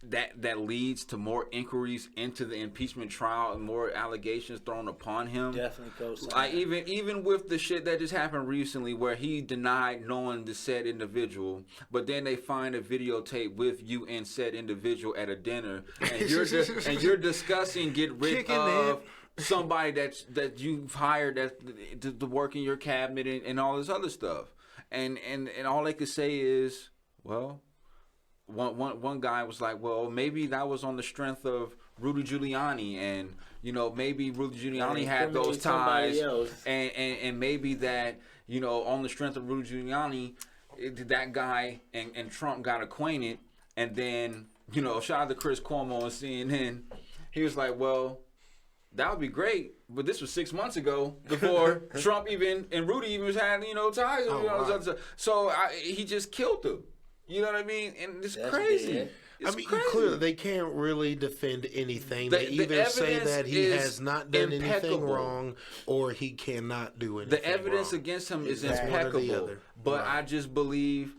that leads to more inquiries into the impeachment trial and more allegations thrown upon him. Definitely goes. Even with the shit that just happened recently, where he denied knowing the said individual, but then they find a videotape with you and said individual at a dinner, and you're discussing get rid of somebody that you've hired to work in your cabinet and all this other stuff, and all they could say is, well. One guy was like, well, maybe that was on the strength of Rudy Giuliani, and you know, maybe Rudy Giuliani had those ties, and maybe that, you know, on the strength of Rudy Giuliani, that guy and Trump got acquainted, and then, you know, shout out to Chris Cuomo on CNN, he was like, well, that would be great, but this was 6 months ago before Trump and Rudy even had, you know, ties, so he just killed them. You know what I mean? And it's crazy. It's crazy. Clearly, they can't really defend anything. They either say that he has not done anything wrong, or he cannot do anything wrong. The evidence against him is impeccable. But I just believe,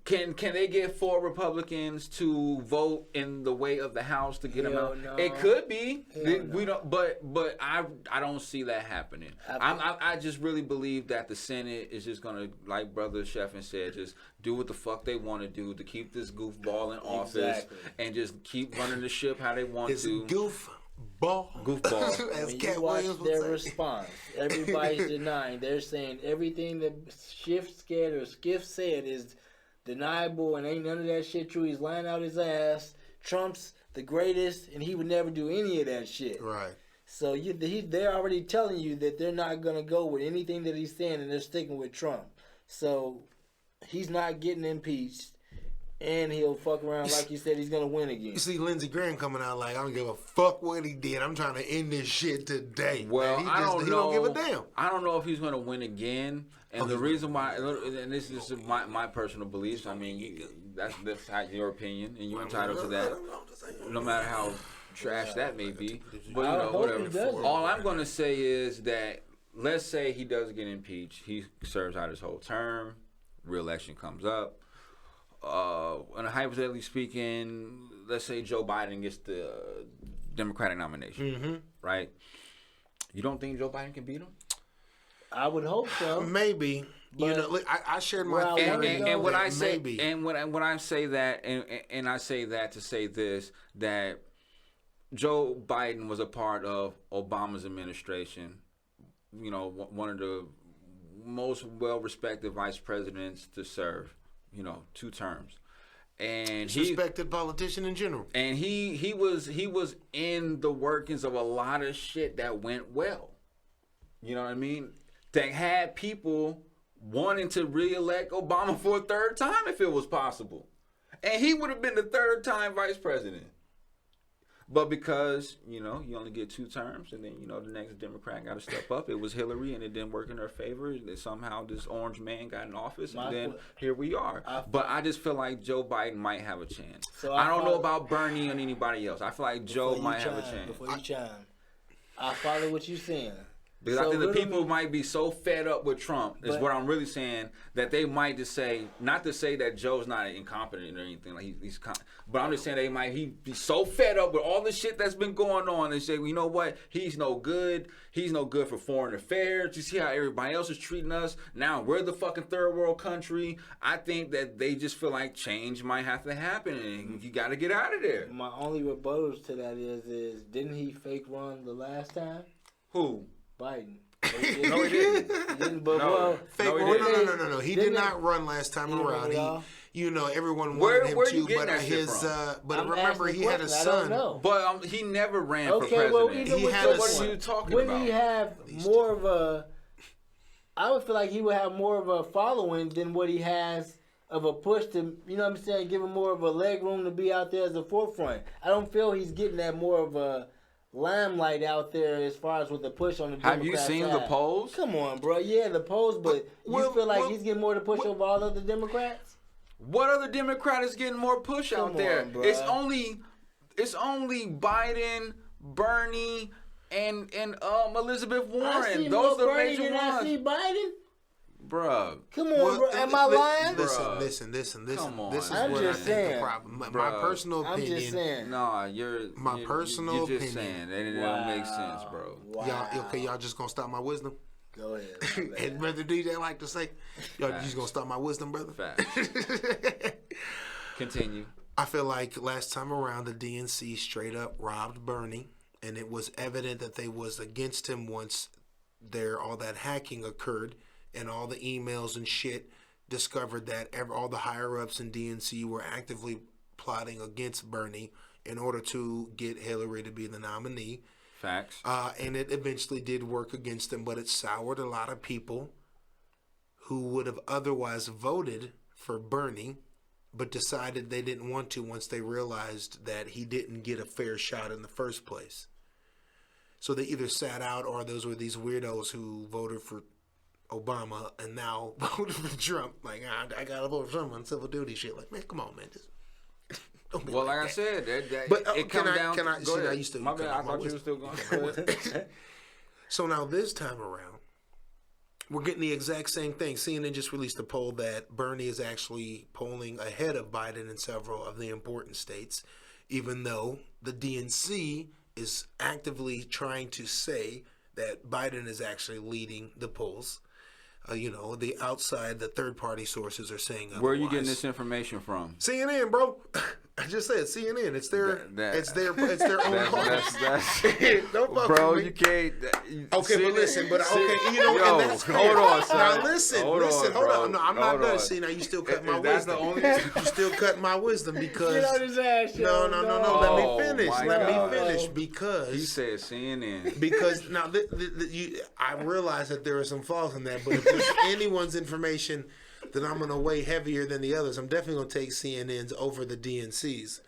Can they get 4 Republicans to vote in the way of the House to get them out? No. It could be. We don't. But I don't see that happening. I just really believe that the Senate is just gonna, like Brother Cheffen said, just do what the fuck they want to do to keep this goofball in office and just keep running the ship how they want to. Goofball. As Cat Williams would say. Their response, everybody's denying. They're saying everything that Skiff said is deniable and ain't none of that shit true. He's lying out his ass. Trump's the greatest, and he would never do any of that shit. Right. So they're already telling you that they're not gonna go with anything that he's saying, and they're sticking with Trump. So he's not getting impeached. And he'll fuck around like you said he's going to win again. You see Lindsey Graham coming out like, I don't give a fuck what he did. I'm trying to end this shit today. Well, he don't give a damn. I don't know if he's going to win again. And the reason why, and this is my personal beliefs, I mean, that's your opinion, and you're entitled to that, no matter how trash that may be. But, whatever. All I'm going to say is that, let's say he does get impeached. He serves out his whole term. Re-election comes up. And hypothetically speaking, let's say Joe Biden gets the Democratic nomination, right? You don't think Joe Biden can beat him? I would hope so. Maybe. Look, I shared my feeling. And when I say when I say that, and I say that to say this, that Joe Biden was a part of Obama's administration. One of the most well-respected vice presidents to serve. 2 terms, and respected politician in general. And he was in the workings of a lot of shit that went well. You know what I mean? That had people wanting to reelect Obama for a 3rd time if it was possible, and he would have been the 3rd time vice president. But because, you only get 2 terms, and then, the next Democrat got to step up. It was Hillary, and it didn't work in her favor. That somehow this orange man got in office, and then here we are. But I just feel like Joe Biden might have a chance. So I don't know about Bernie and anybody else. I feel like Joe might have a chance. Before you chime, I follow what you're saying. Because I think the people might be so fed up with Trump, is what I'm really saying, that they might just say, not to say that Joe's not incompetent or anything, like but I'm just saying he'd be so fed up with all the shit that's been going on, and say, well, you know what, he's no good for foreign affairs. You see how everybody else is treating us? Now we're the fucking 3rd world country. I think that they just feel like change might have to happen, and you got to get out of there. My only rebuttals to that is didn't he fake run the last time? Who? Biden. No, he didn't. He didn't, but no. No. He did not run last time around. Everyone wanted him to, but remember he had a son. But he never ran for president. Well, he had a son. What are you talking about? Wouldn't he have more of a? I would feel like he would have more of a following than what he has of a push to, give him more of a leg room to be out there as a forefront. I don't feel he's getting that more of a limelight out there as far as with the push on the Democrat Have you seen side. The polls? Come on, bro. Yeah, the polls, but you feel like he's getting more to push over all other Democrats? What other Democrat is getting more push out there? Bro. It's only Biden, Bernie, and Elizabeth Warren. I see Those more are Bernie major than ones. I see Biden. Bruh. Come on, bro. Am I lying? Listen. Come on. This is I'm what just I saying. think the problem. My personal opinion. I'm just saying. Nah, you're personal opinion. Just saying. It don't make sense, bro. Wow. Y'all just gonna stop my wisdom? Go ahead. And Brother DJ like to say, y'all just gonna stop my wisdom, brother? Facts. Continue. I feel like last time around the DNC straight up robbed Bernie, and it was evident that they was against him once all that hacking occurred. And all the emails and shit discovered that all the higher-ups in DNC were actively plotting against Bernie in order to get Hillary to be the nominee. Facts. And it eventually did work against him, but it soured a lot of people who would have otherwise voted for Bernie, but decided they didn't want to once they realized that he didn't get a fair shot in the first place. So they either sat out, or those were these weirdos who voted for Obama and now voted for Trump. Like, I gotta vote for Trump on civil duty shit. Like, man, come on, man. Well, like I said, but it comes down. Can I? Go ahead. Now you still. My bad. I thought you were still going. So now this time around, we're getting the exact same thing. CNN just released a poll that Bernie is actually polling ahead of Biden in several of the important states, even though the DNC is actively trying to say that Biden is actually leading the polls. The third-party sources are saying otherwise. Where are you getting this information from? CNN, bro. I just said CNN. It's their own party. Don't fuck bro, with me. You can't. Okay, but listen, and that's fair. Hold on, son. Now listen, hold on. No, I'm not done. See, now you still cut my wisdom. You still cut my wisdom because. Get on his ass, no. Let me finish. Because he said CNN. Because now I realize that there are some flaws in that, but if there's anyone's information that I'm going to weigh heavier than the others, I'm definitely going to take CNN's over the DNC's.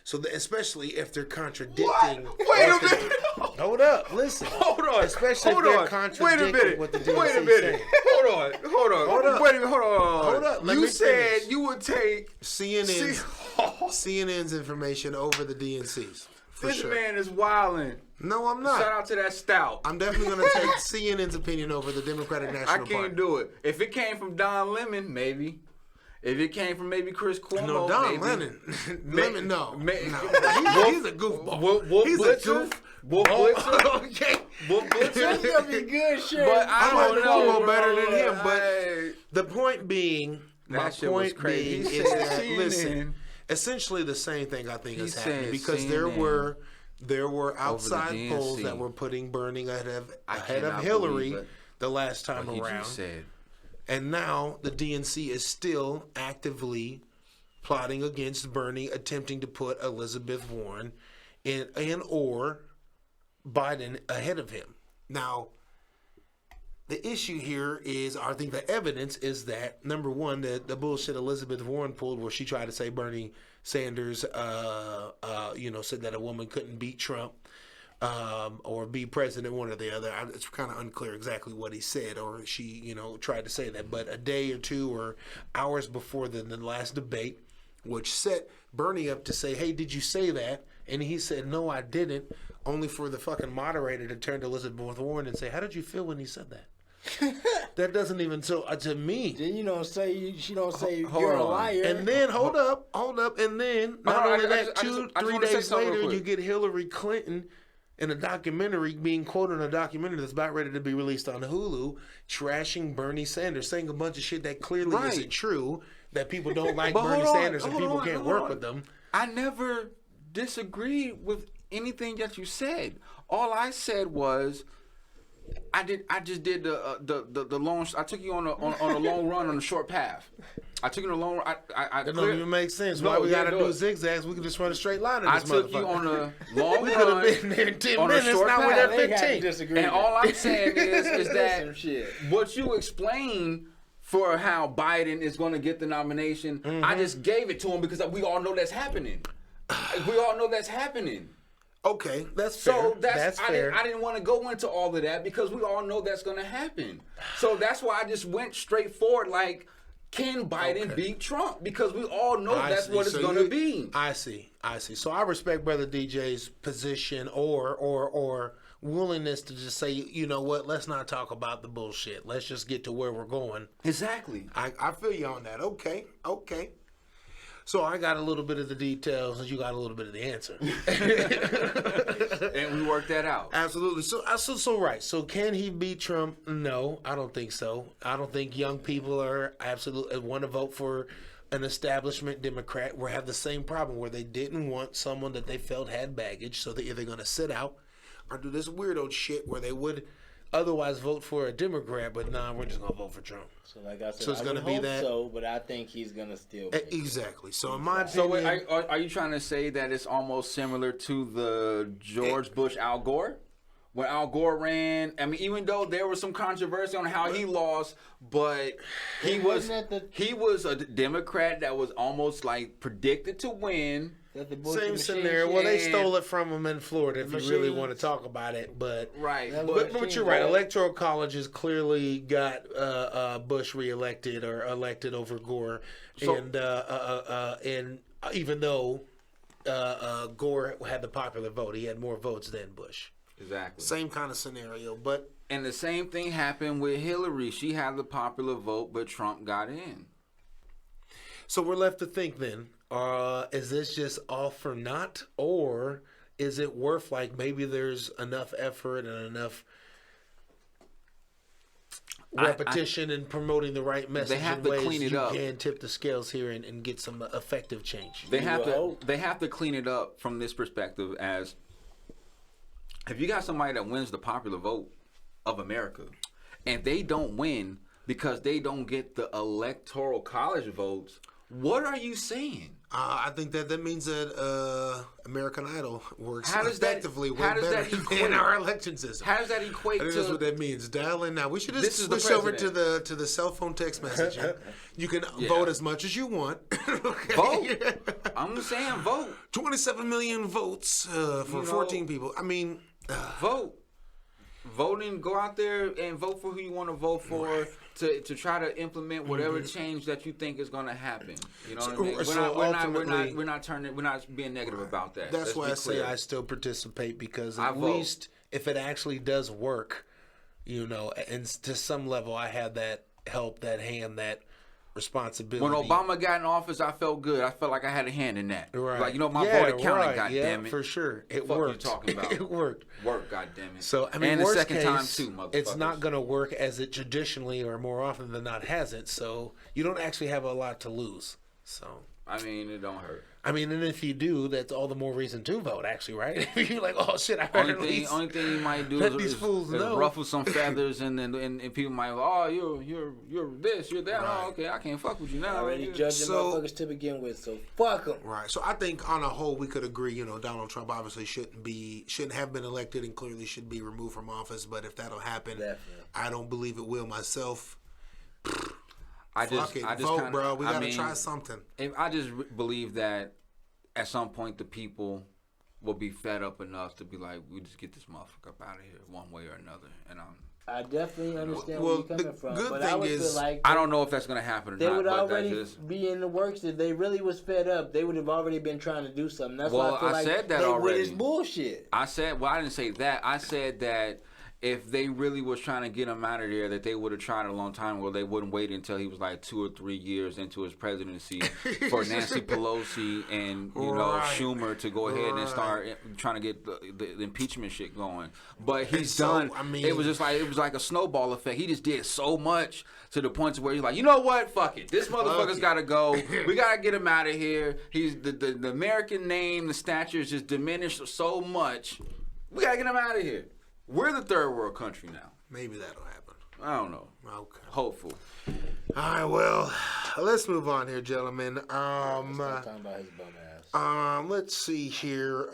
So especially if they're contradicting. What? Wait a minute. Hold up. Listen. Hold on. Especially if they're contradicting what the DNC Wait a minute. saying. Hold on. Wait a minute. Hold on. Hold up. You said you would take CNN's information over the DNC's. This man is wilding. No, I'm not. Shout out to that stout. I'm definitely going to take CNN's opinion over the Democratic National Party. I can't do it. If it came from Don Lemon, maybe. If it came from maybe Chris Cuomo, no, Don Lemon, no. He's a goofball. He's a goof. Wolf Blitzer. Okay. Wolf Blitzer. That's going to be good shit. But I don't know. Better than him. But the point being, is that, listen, essentially the same thing I think is happening because there were outside polls that were putting Bernie ahead of Hillary the last time around. And now the DNC is still actively plotting against Bernie, attempting to put Elizabeth Warren or Biden ahead of him. Now, the issue here is, I think the evidence is that, number one, the bullshit Elizabeth Warren pulled where she tried to say Bernie Sanders, said that a woman couldn't beat Trump or be president, one or the other. It's kind of unclear exactly what he said, or she, tried to say that. But a day or two or hours before the last debate, which set Bernie up to say, hey, did you say that? And he said, no, I didn't, only for the fucking moderator to turn to Elizabeth Warren and say, how did you feel when he said that? That doesn't even to me. Then she don't say you're a liar. And then hold up, and then not only that, 2-3 days later, you get Hillary Clinton in a documentary being quoted in a documentary that's about ready to be released on Hulu, trashing Bernie Sanders, saying a bunch of shit that clearly isn't true, that people don't like Bernie Sanders and people can't work with them. I never disagreed with anything that you said. All I said was, I just did the long. I took you on a long run on a short path. I took you on a long. That don't even make sense. Why we gotta do zigzags? We can just run a straight line in this motherfucker. I took you on a long we run. We could have been there in 10 minutes. Now we're at 15. And all I'm saying is that what you explained for how Biden is going to get the nomination, I just gave it to him because we all know that's happening. We all know that's happening. Okay, that's fair. So that's fair. I didn't want to go into all of that because we all know that's going to happen. So that's why I just went straight forward like, can Biden beat Trump? Because we all know that's what it's going to be. I see. So I respect Brother DJ's position or willingness to just say, you know what, let's not talk about the bullshit. Let's just get to where we're going. Exactly. I feel you on that. Okay. So I got a little bit of the details, and you got a little bit of the answer. And we worked that out. Absolutely. So right. So can he beat Trump? No, I don't think so. I don't think young people are absolutely want to vote for an establishment Democrat. We have the same problem where they didn't want someone that they felt had baggage, so they're either going to sit out or do this weirdo shit where they would otherwise vote for a Democrat, but we're just going to vote for Trump. So like I said, so it's going to be that. So, but I think he's going to still. Exactly. So in my opinion. So wait, are you trying to say that it's almost similar to the George Bush Al Gore? When Al Gore ran, I mean, even though there was some controversy on how he lost, but he was a Democrat that was almost like predicted to win. Same scenario. Well, they stole it from him in Florida, if you really want to talk about it. But right, but you're right. Electoral colleges clearly got Bush reelected or elected over Gore, so, and even though Gore had the popular vote, he had more votes than Bush. Exactly. Same kind of scenario, but And the same thing happened with Hillary. She had the popular vote, but Trump got in. So we're left to think then, is this just all for naught? Or is it worth, like, maybe there's enough effort and enough repetition and promoting the right message they have in to ways clean it you up. can tip the scales here and get some effective change. They have to clean it up from this perspective as if you got somebody that wins the popular vote of America and they don't win because they don't get the electoral college votes, what are you saying? I think that means that American Idol works effectively way better than our election system. How does that equate I think to? that's what that means. Dial in now. We should just switch over to the cell phone text messaging. You can vote as much as you want. Okay. Vote. I'm just saying, vote. 27 million votes for 14 people. I mean, vote. Voting, go out there and vote for who you want to vote for to try to implement whatever change that you think is going to happen. You know what I mean? We're not being negative about that. That's why I say I still participate, because at least if it actually does work, you know, and to some level I had that help, that hand, that responsibility. When Obama got in office, I felt good. I felt like I had a hand in that. Right. Like, you know, my vote counted, goddammit. For sure. It Fuck worked. You talking about? It worked. Worked, goddammit. So, I mean, and the worst second case, time too, motherfuckers. It's not going to work as it traditionally or more often than not hasn't. So you don't actually have a lot to lose. So I mean, it don't hurt. I mean, and if you do, that's all the more reason to vote, actually, right? You're like, oh shit, I heard only thing you might do is ruffle some feathers, and people might, oh, you're this, you're that. Right. Oh, okay, I can't fuck with you now. I already judging motherfuckers to begin with, so fuck them. Right. So I think on a whole, we could agree. You know, Donald Trump obviously shouldn't have been elected, and clearly should be removed from office. But if that'll happen, definitely. I don't believe it will myself. I just vote, kinda, bro. We gotta try something. I just believe that at some point the people will be fed up enough to be like, we just get this motherfucker up out of here one way or another. And I definitely understand where you're coming from. But I would feel like I don't know if that's gonna happen or not. They would already be in the works. If they really was fed up, they would have already been trying to do something. That's why I feel like said that already. With this bullshit. I didn't say that. I said that if they really was trying to get him out of there, that they would have tried a long time ago. They wouldn't wait until he was like 2 or 3 years into his presidency for Nancy Pelosi and Schumer to go ahead and start trying to get the impeachment shit going. But he's done. I mean, it was like a snowball effect. He just did so much to the point where he's like, you know what? Fuck it. This motherfucker's got to go. We got to get him out of here. He's the American name, the stature is just diminished so much. We got to get him out of here. We're the third world country now. Maybe that'll happen. I don't know. Okay. Hopeful. All right, well, let's move on here, gentlemen. Talking about his bum ass. Let's see here.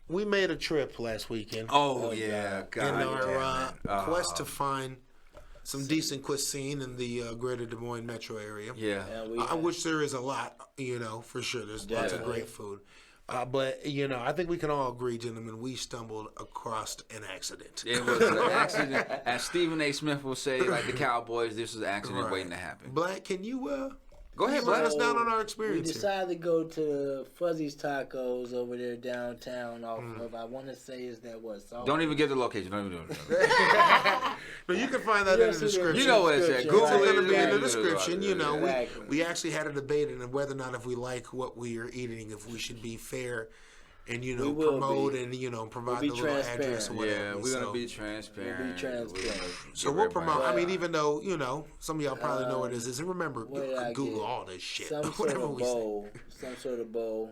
We made a trip last weekend. Oh yeah, God. In our quest to find some decent cuisine in the greater Des Moines metro area. Yeah. Which there is a lot, for sure. There's lots of great food. But, I think we can all agree, gentlemen, we stumbled across an accident. It was an accident. As Stephen A. Smith will say, like the Cowboys, this was an accident waiting to happen. Black, can you go ahead, let us down on our experience? We decided to go to Fuzzy's Tacos over there downtown off of, I want to say, is that what? So don't even give the location. Don't even do it. But you can find that in the description. You know what it's at. Google it's going to be in the description. Exactly. We actually had a debate on whether or not if we like what we are eating, if we should be fair and, promote and, provide the little address or whatever. Yeah, we're going to be transparent. We'll be transparent. So we'll promote. I mean, even though, some of y'all probably know what it is. And remember, Google all this shit. Some sort of bowl.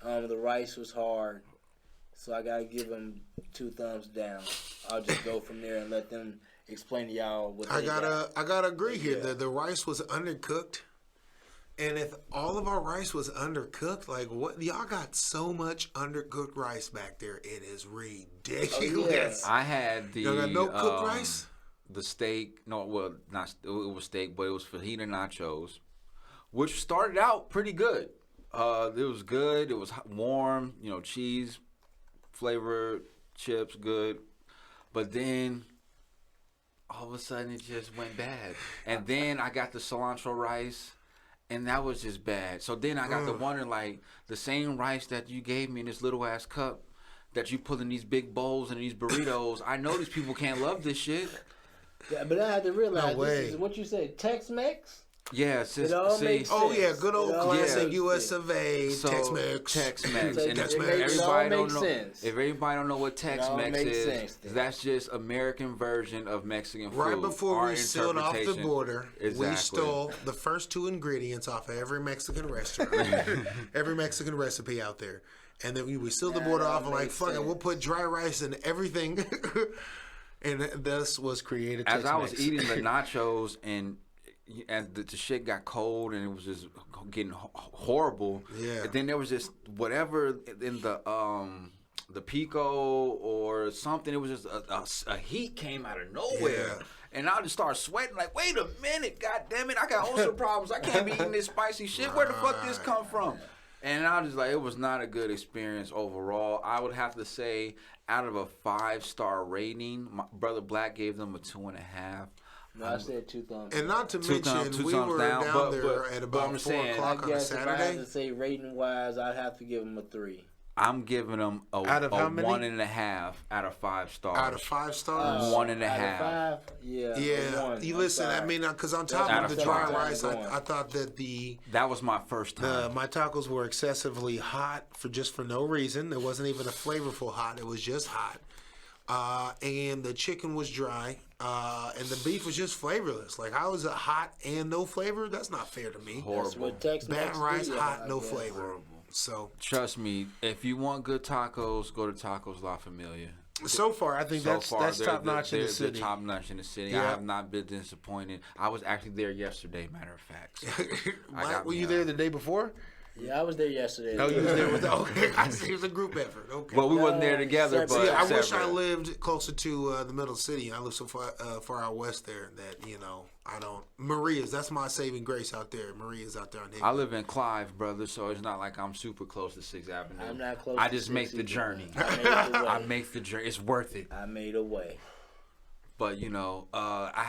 The rice was hard. So I got to give them 2 thumbs down. I'll just go from there and let them explain to y'all what I gotta agree here. The rice was undercooked. And if all of our rice was undercooked, like what y'all got so much undercooked rice back there, it is ridiculous. I had the y'all got no cooked rice? The steak, it was steak, but it was fajita nachos, which started out pretty good. It was good. It was warm, cheese, flavor, chips, good. But then all of a sudden it just went bad. And then I got the cilantro rice. And that was just bad. So then I got to wonder, like, the same rice that you gave me in this little ass cup, that you put in these big bowls and these burritos. I know these people can't love this shit. Yeah, but I had to realize this is what you said, Tex-Mex. Yeah, it all makes sense. Oh yeah, good old classic U.S. of A. Tex-Mex. Tex-Mex. And everybody don't know. If everybody don't know what Tex-Mex is, that's just American version of Mexican food. Right before we sealed off the border, we stole the first 2 ingredients off of every Mexican restaurant, every Mexican recipe out there, and then we sealed the border off and like, fuck it, we'll put dry rice in everything, and thus was created Tex-Mex. As I was eating the nachos and the shit got cold and it was just getting horrible. Yeah. And then there was just whatever in the pico or something. It was just a heat came out of nowhere. Yeah. And I just started sweating like, wait a minute, god damn it, I got ulcer problems. I can't be eating this spicy shit. Where the fuck this come from? And I was like, it was not a good experience overall. I would have to say, out of a 5-star rating, my brother Black gave them a 2.5. No, I said 2 thumbs. And not to mention, we were down there at about 4 o'clock on a Saturday. If I had to say rating-wise, I'd have to give them a 3. I'm giving them a 1.5 out of 5 stars. Out of 5 stars? 1.5. Out of 5? Yeah. Yeah. You listen, I mean, because on top of the dry rice, I thought that that was my first time. My tacos were excessively hot for no reason. It wasn't even a flavorful hot. It was just hot. And the chicken was dry. And the beef was just flavorless. Like, how is it hot and no flavor? That's not fair to me. Horrible. Bad rice, hot, no flavor. Horrible. So trust me, if you want good tacos, go to Tacos La Familia. So far, I think that's top notch in the city. They're top notch in the city. Yeah. I have not been disappointed. I was actually there yesterday, matter of fact. So were you there the day before? Yeah, I was there yesterday. No, you was there with okay. I see it was a group effort. Okay. Well, we wasn't there together, but I wish I lived closer to the middle city. I live so far out west there that I don't. Maria's, that's my saving grace out there. Maria's out there on Higgins. I live in Clive, brother, so it's not like I'm super close to 6th Avenue. I'm not close. I just make the journey. I make the journey. It's worth it. I made a way. But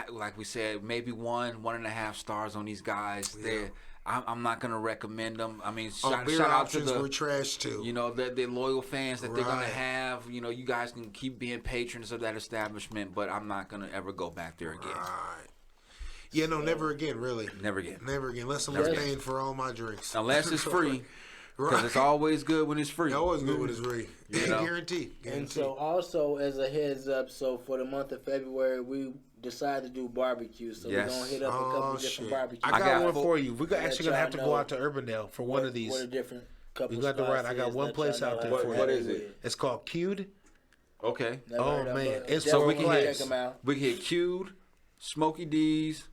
like we said, maybe 1.5 stars on these guys. Yeah. I'm not gonna recommend them. I mean, shout out to the were trash too. The loyal fans that they're gonna have. You guys can keep being patrons of that establishment, but I'm not gonna ever go back there again. Right. Yeah, no, never again. Really, never again. Never again. Unless someone's paying for all my drinks. Unless it's free. Because it's always good when it's free. Always good when it's free. Guaranteed. And so, also as a heads up, so for the month of February, we decided to do barbecue. So we're gonna hit up a couple different barbecues. I got one for you. We're actually gonna have to go out to Urbandale for one of these. What a different couple. You got the right. I got one place out there for you. What is it? It's called Q'd. Okay. Man, it's so we can hit Q'd, Smokey D's,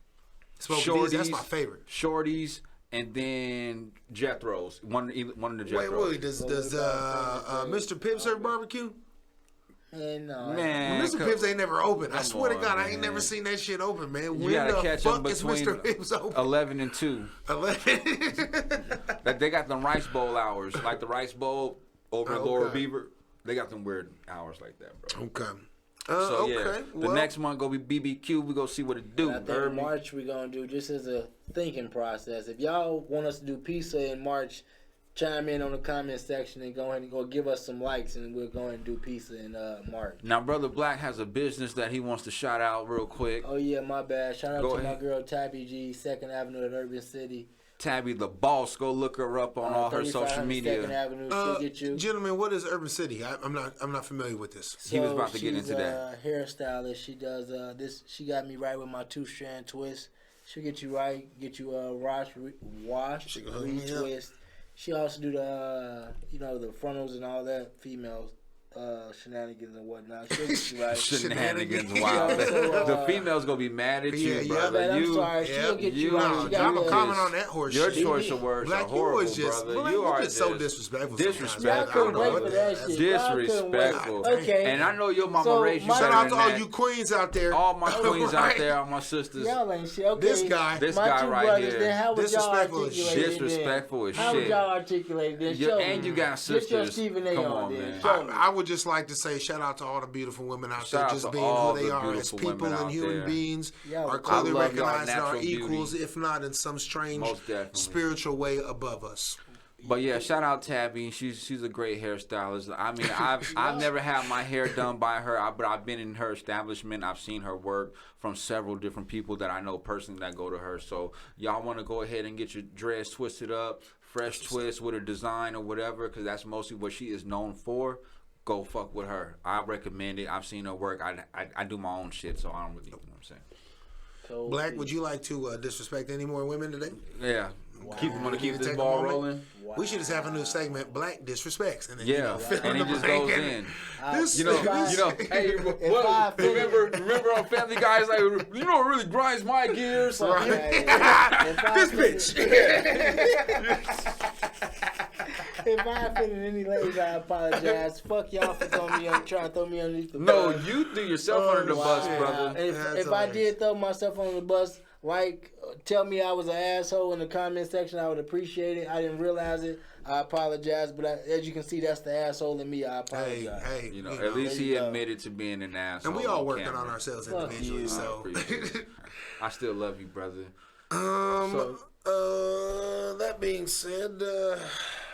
Shorties. That's my favorite. Shorties. And then Jethro's, one of the Jethro's. Wait, does Mr. Pibb serve barbecue? Man, Mr. Pibb's ain't never open. I swear to God, I ain't never seen that shit open, man. You gotta catch them between Mr. Pibb's open? 11 and 2. 11. They got them rice bowl hours, like the rice bowl over in Lower Beaver. They got them weird hours like that, bro. Okay. The next month go be BBQ. We go see what it do. I think in March we gonna do just as a thinking process. If y'all want us to do pizza in March, chime in on the comment section and go ahead and go give us some likes, and we'll go ahead and do pizza in March. Now, Brother Black has a business that he wants to shout out real quick. Oh yeah, my bad. Shout out to my girl Tabby G, 2nd Avenue at Urban City. Tabby the boss. Go look her up on all her social media. 2nd Avenue, she'll get you. Gentlemen, what is Urban City? I'm not familiar with this. So he was about to get into that. She's a hairstylist. She does this. She got me right with my 2-strand twist. She'll get you right. Get you wash, retwist. She also do the the frontals and all that. Females. Shenanigans and whatnot. Right. Shenanigans, wow. The female's gonna be mad at you, brother. I'm sorry. She'll get you out. I'm gonna comment on that horse. Your choice of words are horrible, brother. You are just so disrespectful. Disrespectful. Okay. And I know your mama raised you better than that. Shout out to all you queens out there. All my queens out there, all my sisters. Y'all ain't shit. Okay. This guy right here. Disrespectful as shit. Disrespectful as shit. How would y'all articulate this? And you got sisters. Come on, man. I would just like to say shout out to all the beautiful women out there, just being who they are as people and human beings, are clearly recognized as our equals, if not in some strange spiritual way above us. But yeah, shout out Tabby. She's a great hairstylist. I mean, I've never had my hair done by her, but I've been in her establishment. I've seen her work from several different people that I know personally that go to her. So y'all want to go ahead and get your dreads twisted up, fresh twist with a design or whatever, because that's mostly what she is known for. Go fuck with her. I recommend it. I've seen her work. I do my own shit, so I don't really, you know what I'm saying. Black, would you like to disrespect any more women today? Yeah. Wow. Want to keep this ball rolling? Wow. We should just have a new segment, Black Disrespects. And then, and he just goes in. This, Hey, remember on Family Guy, like, you know what really grinds my gears? This bitch. If I offended any ladies, I apologize. Fuck y'all for trying to throw me underneath the bus. No, you threw yourself under the bus, brother. If I did throw myself under the bus, tell me I was an asshole in the comment section. I would appreciate it. I didn't realize it. I apologize, but as you can see, that's the asshole in me. I apologize. Hey, at least he admitted to being an asshole. And we all working on ourselves individually, so I still love you, brother. That being said,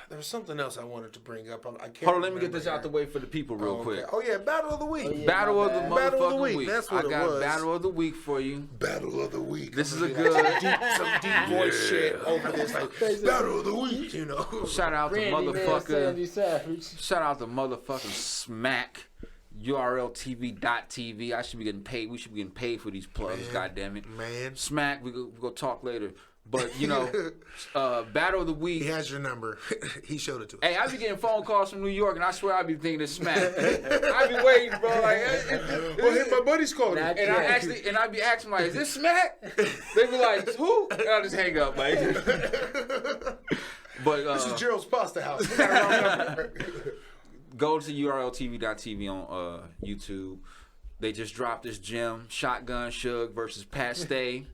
there was something else I wanted to bring up. I can't. Hold on, let me get this out the way for the people real quick. Oh yeah, Battle of the Week. Battle of the motherfucking week. That's what I got Battle of the Week for you. Battle of the Week. This is a good some deep voice shit over this. Like, Battle of the Week, you know. Shout out to motherfucker. Shout out to motherfucking Smack. URLTV.tv. I should be getting paid. We should be getting paid for these plugs. Goddammit. Man. Smack. We go talk later. But, Battle of the Week. He has your number. He showed it to us. Hey, I be getting phone calls from New York, and I swear I be thinking it's Smack. I be waiting, bro. Like, my buddy's calling me. And I be asking, like, is this Smack? They be like, who? And I just hang up, like. But this is Gerald's Pasta House. You got a wrong number. Go to URLTV.tv on YouTube. They just dropped this gem, Shotgun Suge versus Pat Stay.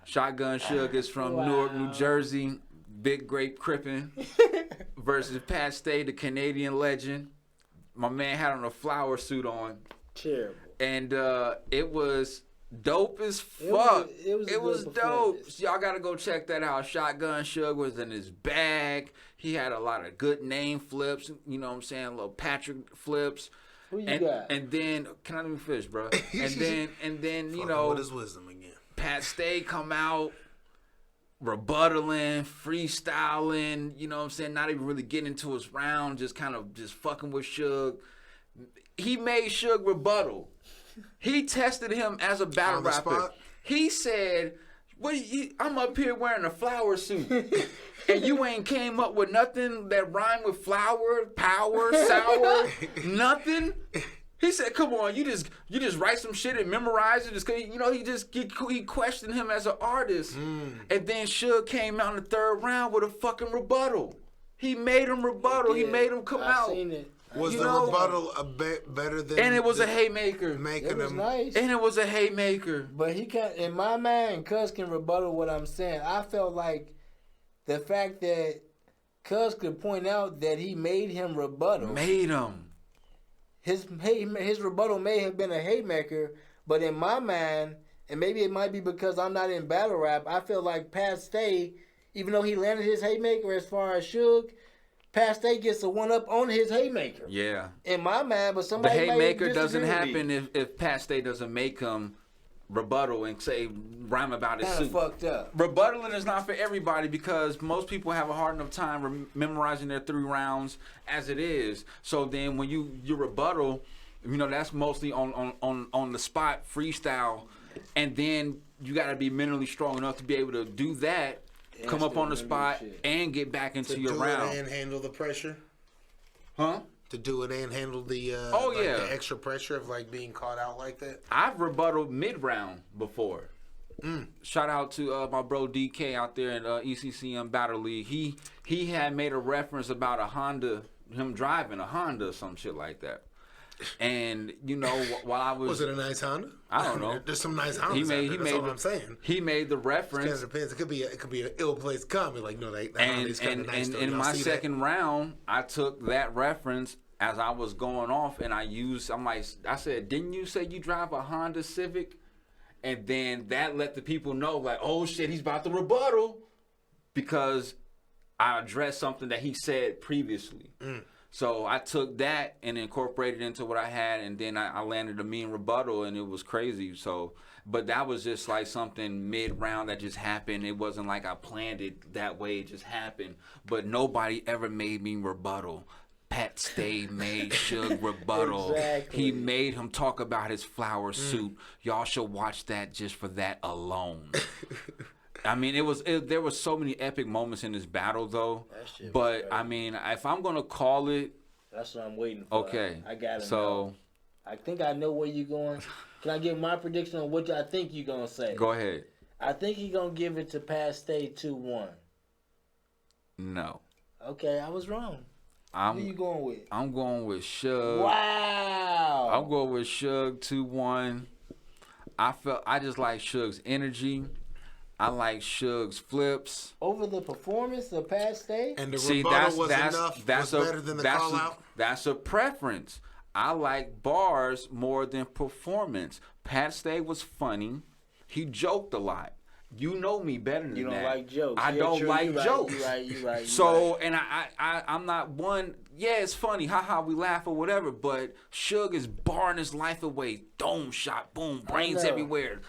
Shotgun Suge is from Newark, New Jersey. Big Grape Crippin' versus Pat Stay, the Canadian legend. My man had on a flower suit on. Terrible. And it was dope as fuck. It was dope. Y'all gotta go check that out. Shotgun Suge was in his bag. He had a lot of good name flips. You know what I'm saying? Little Patrick flips. Who you got? And then, can I let me finish, bro? And then you know, what is wisdom again? Pat Stay come out, rebuttaling, freestyling, you know what I'm saying? Not even really getting into his round, just kind of just fucking with Suge. He made Suge rebuttal. He tested him as a battle rapper. Spot? He said, I'm up here wearing a flower suit, and you ain't came up with nothing that rhyme with flower, power, sour, nothing. He said, "Come on, you just write some shit and memorize it." He questioned him as an artist, and then Suge came out in the third round with a fucking rebuttal. He made him rebuttal. He made him come out. Seen it. Was the rebuttal a bit better than? And it was a haymaker. It was nice. And it was a haymaker. But he can't. In my mind, Cuz can rebuttal what I'm saying. I felt like the fact that Cuz could point out that he made him rebuttal. Made him. His rebuttal may have been a haymaker, but in my mind, and maybe it might be because I'm not in battle rap, I feel like Pat Stay, even though he landed his haymaker as far as Suge, Pat Stay gets a one-up on his haymaker. Yeah. In my mind, but somebody the haymaker doesn't happen if Pat Stay doesn't make him rebuttal and say rhyme about his suit. Fucked up. Rebuttaling is not for everybody because most people have a hard enough time memorizing their 3 rounds as it is. So then when you rebuttal, that's mostly on the spot freestyle, and then you got to be mentally strong enough to be able to do that, come up on the spot, and get back into your round and handle the pressure. Huh? To do it and handle the the extra pressure of like being caught out like that. I've rebutted mid-round before. Shout out to my bro DK out there in ECCM Battle League. He had made a reference about a Honda, him driving a Honda or some shit like that. And while I was it a nice Honda? I don't know. There's some nice Hondas. That's all I'm saying. He made the reference. It depends. It could be an ill place to come. Like no, that Honda's kind of nice. And in my second round, I took that reference as I was going off, and I said, didn't you say you drive a Honda Civic? And then that let the people know, like, oh shit, he's about to rebuttal, because I addressed something that he said previously. So I took that and incorporated it into what I had, and then I landed a mean rebuttal, and it was crazy. So, but that was just like something mid-round that just happened. It wasn't like I planned it that way. It just happened. But nobody ever made me rebuttal. Pat Stay made Suge rebuttal. Exactly. He made him talk about his flower suit. Y'all should watch that just for that alone. I mean, there was so many epic moments in this battle, though. But I mean, if I'm gonna call it, that's what I'm waiting for. Okay, I got it. So know. I think I know where you're going. Can I give my prediction on what I think you're gonna say? Go ahead. I think you're gonna give it to Pat Stay 2-1. No. Okay, I was wrong. Who are you going with? I'm going with Suge. Wow. I'm going with Suge 2-1. I just like Suge's energy. I like Suge's flips. Over the performance of Pat Stay? And the rebuttal was enough. Was better than the call out? That's a preference. I like bars more than performance. Pat Stay was funny. He joked a lot. You know me better than that. You don't like jokes. I don't like jokes. You right. So, and I'm not one. Yeah, it's funny. Haha, we laugh or whatever. But Suge is barring his life away. Dome shot, boom, brains everywhere.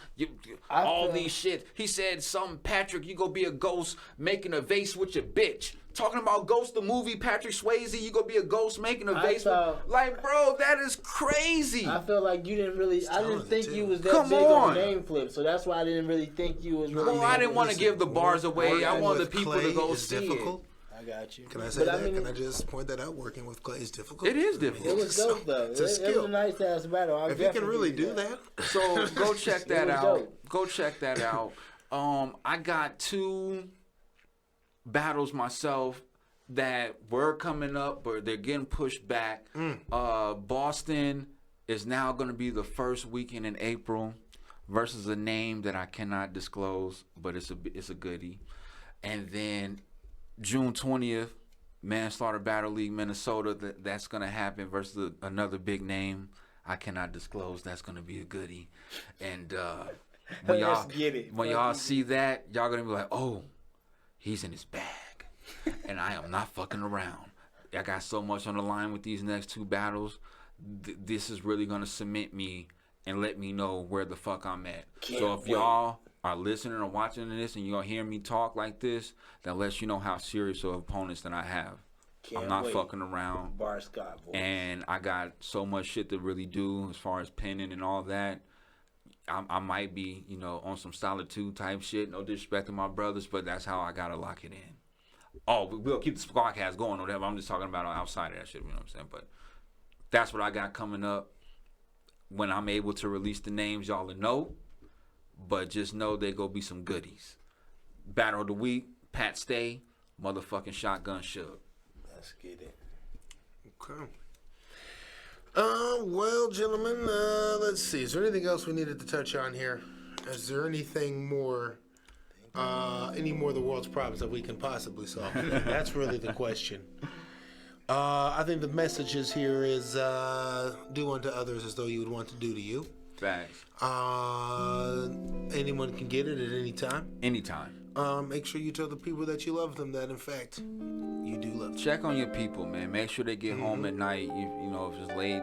All these shit. He said something, Patrick, you go be a ghost making a vase with your bitch. Talking about Ghost the movie, Patrick Swayze, you gonna be a ghost making a vase like, bro, that is crazy. I feel like you didn't really. I didn't think you was that big on name flip, so that's why I didn't really think you was really. Well, I didn't want to give the bars away. I wanted the people to go see it. I got you. Can I say that? Can I just point that out? Working with Clay is difficult. It is difficult. It was dope though. It's a skill. It was a nice ass battle. If you can really do that, so go check that out. Go check that out. I got 2 battles myself that were coming up, but they're getting pushed back. Boston is now going to be the first weekend in April versus a name that I cannot disclose, but it's a goodie. And then June 20th, Manslaughter Battle League, Minnesota. That's going to happen versus another big name I cannot disclose. That's going to be a goodie. And when y'all see that, y'all going to be like, oh, he's in his bag. And I am not fucking around. I got so much on the line with these next 2 battles. This is really going to cement me and let me know where the fuck I'm at. So if y'all are listening or watching this and you're going to hear me talk like this, that lets you know how serious of opponents that I have. I'm not fucking around. Bar Scott voice. And I got so much shit to really do as far as penning and all that. I might be, on some solitude type shit. No disrespect to my brothers, but that's how I got to lock it in. Oh, we'll keep the SquadKast going or whatever. I'm just talking about outside of that shit, you know what I'm saying? But that's what I got coming up. When I'm able to release the names, y'all will know. But just know there go be some goodies. Battle of the week, Pat Stay, motherfucking Shotgun Suge. Let's get it. Okay. Well, gentlemen, let's see. Is there anything else we needed to touch on here? Is there anything more... any more of the world's problems that we can possibly solve? That's really the question. I think the message is here is do unto others as though you would want to do to you. Facts. Anyone can get it at any time. Anytime. Make sure you tell the people that you love them that, in fact, you do love them. Check on your people, man. Make sure they get home at night. You know, if it's late,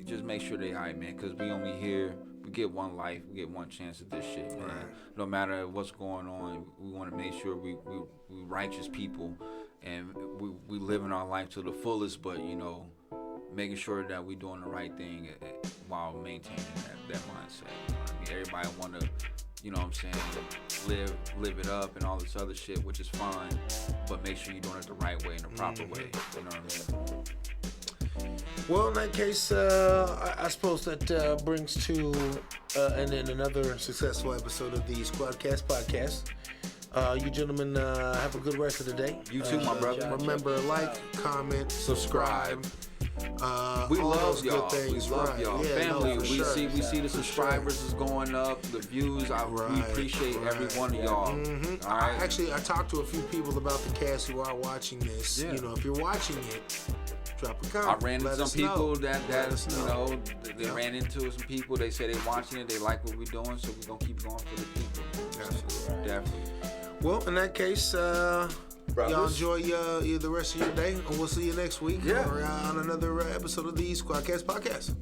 just make sure they all right, man, because we only here. We get one life, we get one chance at this shit, man. Right. No matter what's going on, we want to make sure we righteous people and we living our life to the fullest, but making sure that we doing the right thing while maintaining that mindset. I mean, everybody want to, you know what I'm saying, live it up and all this other shit, which is fine, but make sure you're doing it the right way, in the proper way. You know what I mean? Well, in that case, I suppose that brings to and then another successful episode of the SquadKast podcast. You gentlemen have a good rest of the day. You too, my brother. Remember, like, comment, subscribe. We love y'all. We love y'all. Yeah, family. no, we see the subscribers is going up, the views. We appreciate every one of y'all. Mm-hmm. All right. Actually, I talked to a few people about the cast who are watching this. Yeah. If you're watching it, drop a comment. I ran into some people that they ran into some people. They say they watching it. They like what we're doing, so we're gonna keep going for the people. Absolutely. Definitely. Well, in that case, Y'all enjoy the rest of your day, and we'll see you next week. Yeah. Or on another episode of the SquadKast podcast.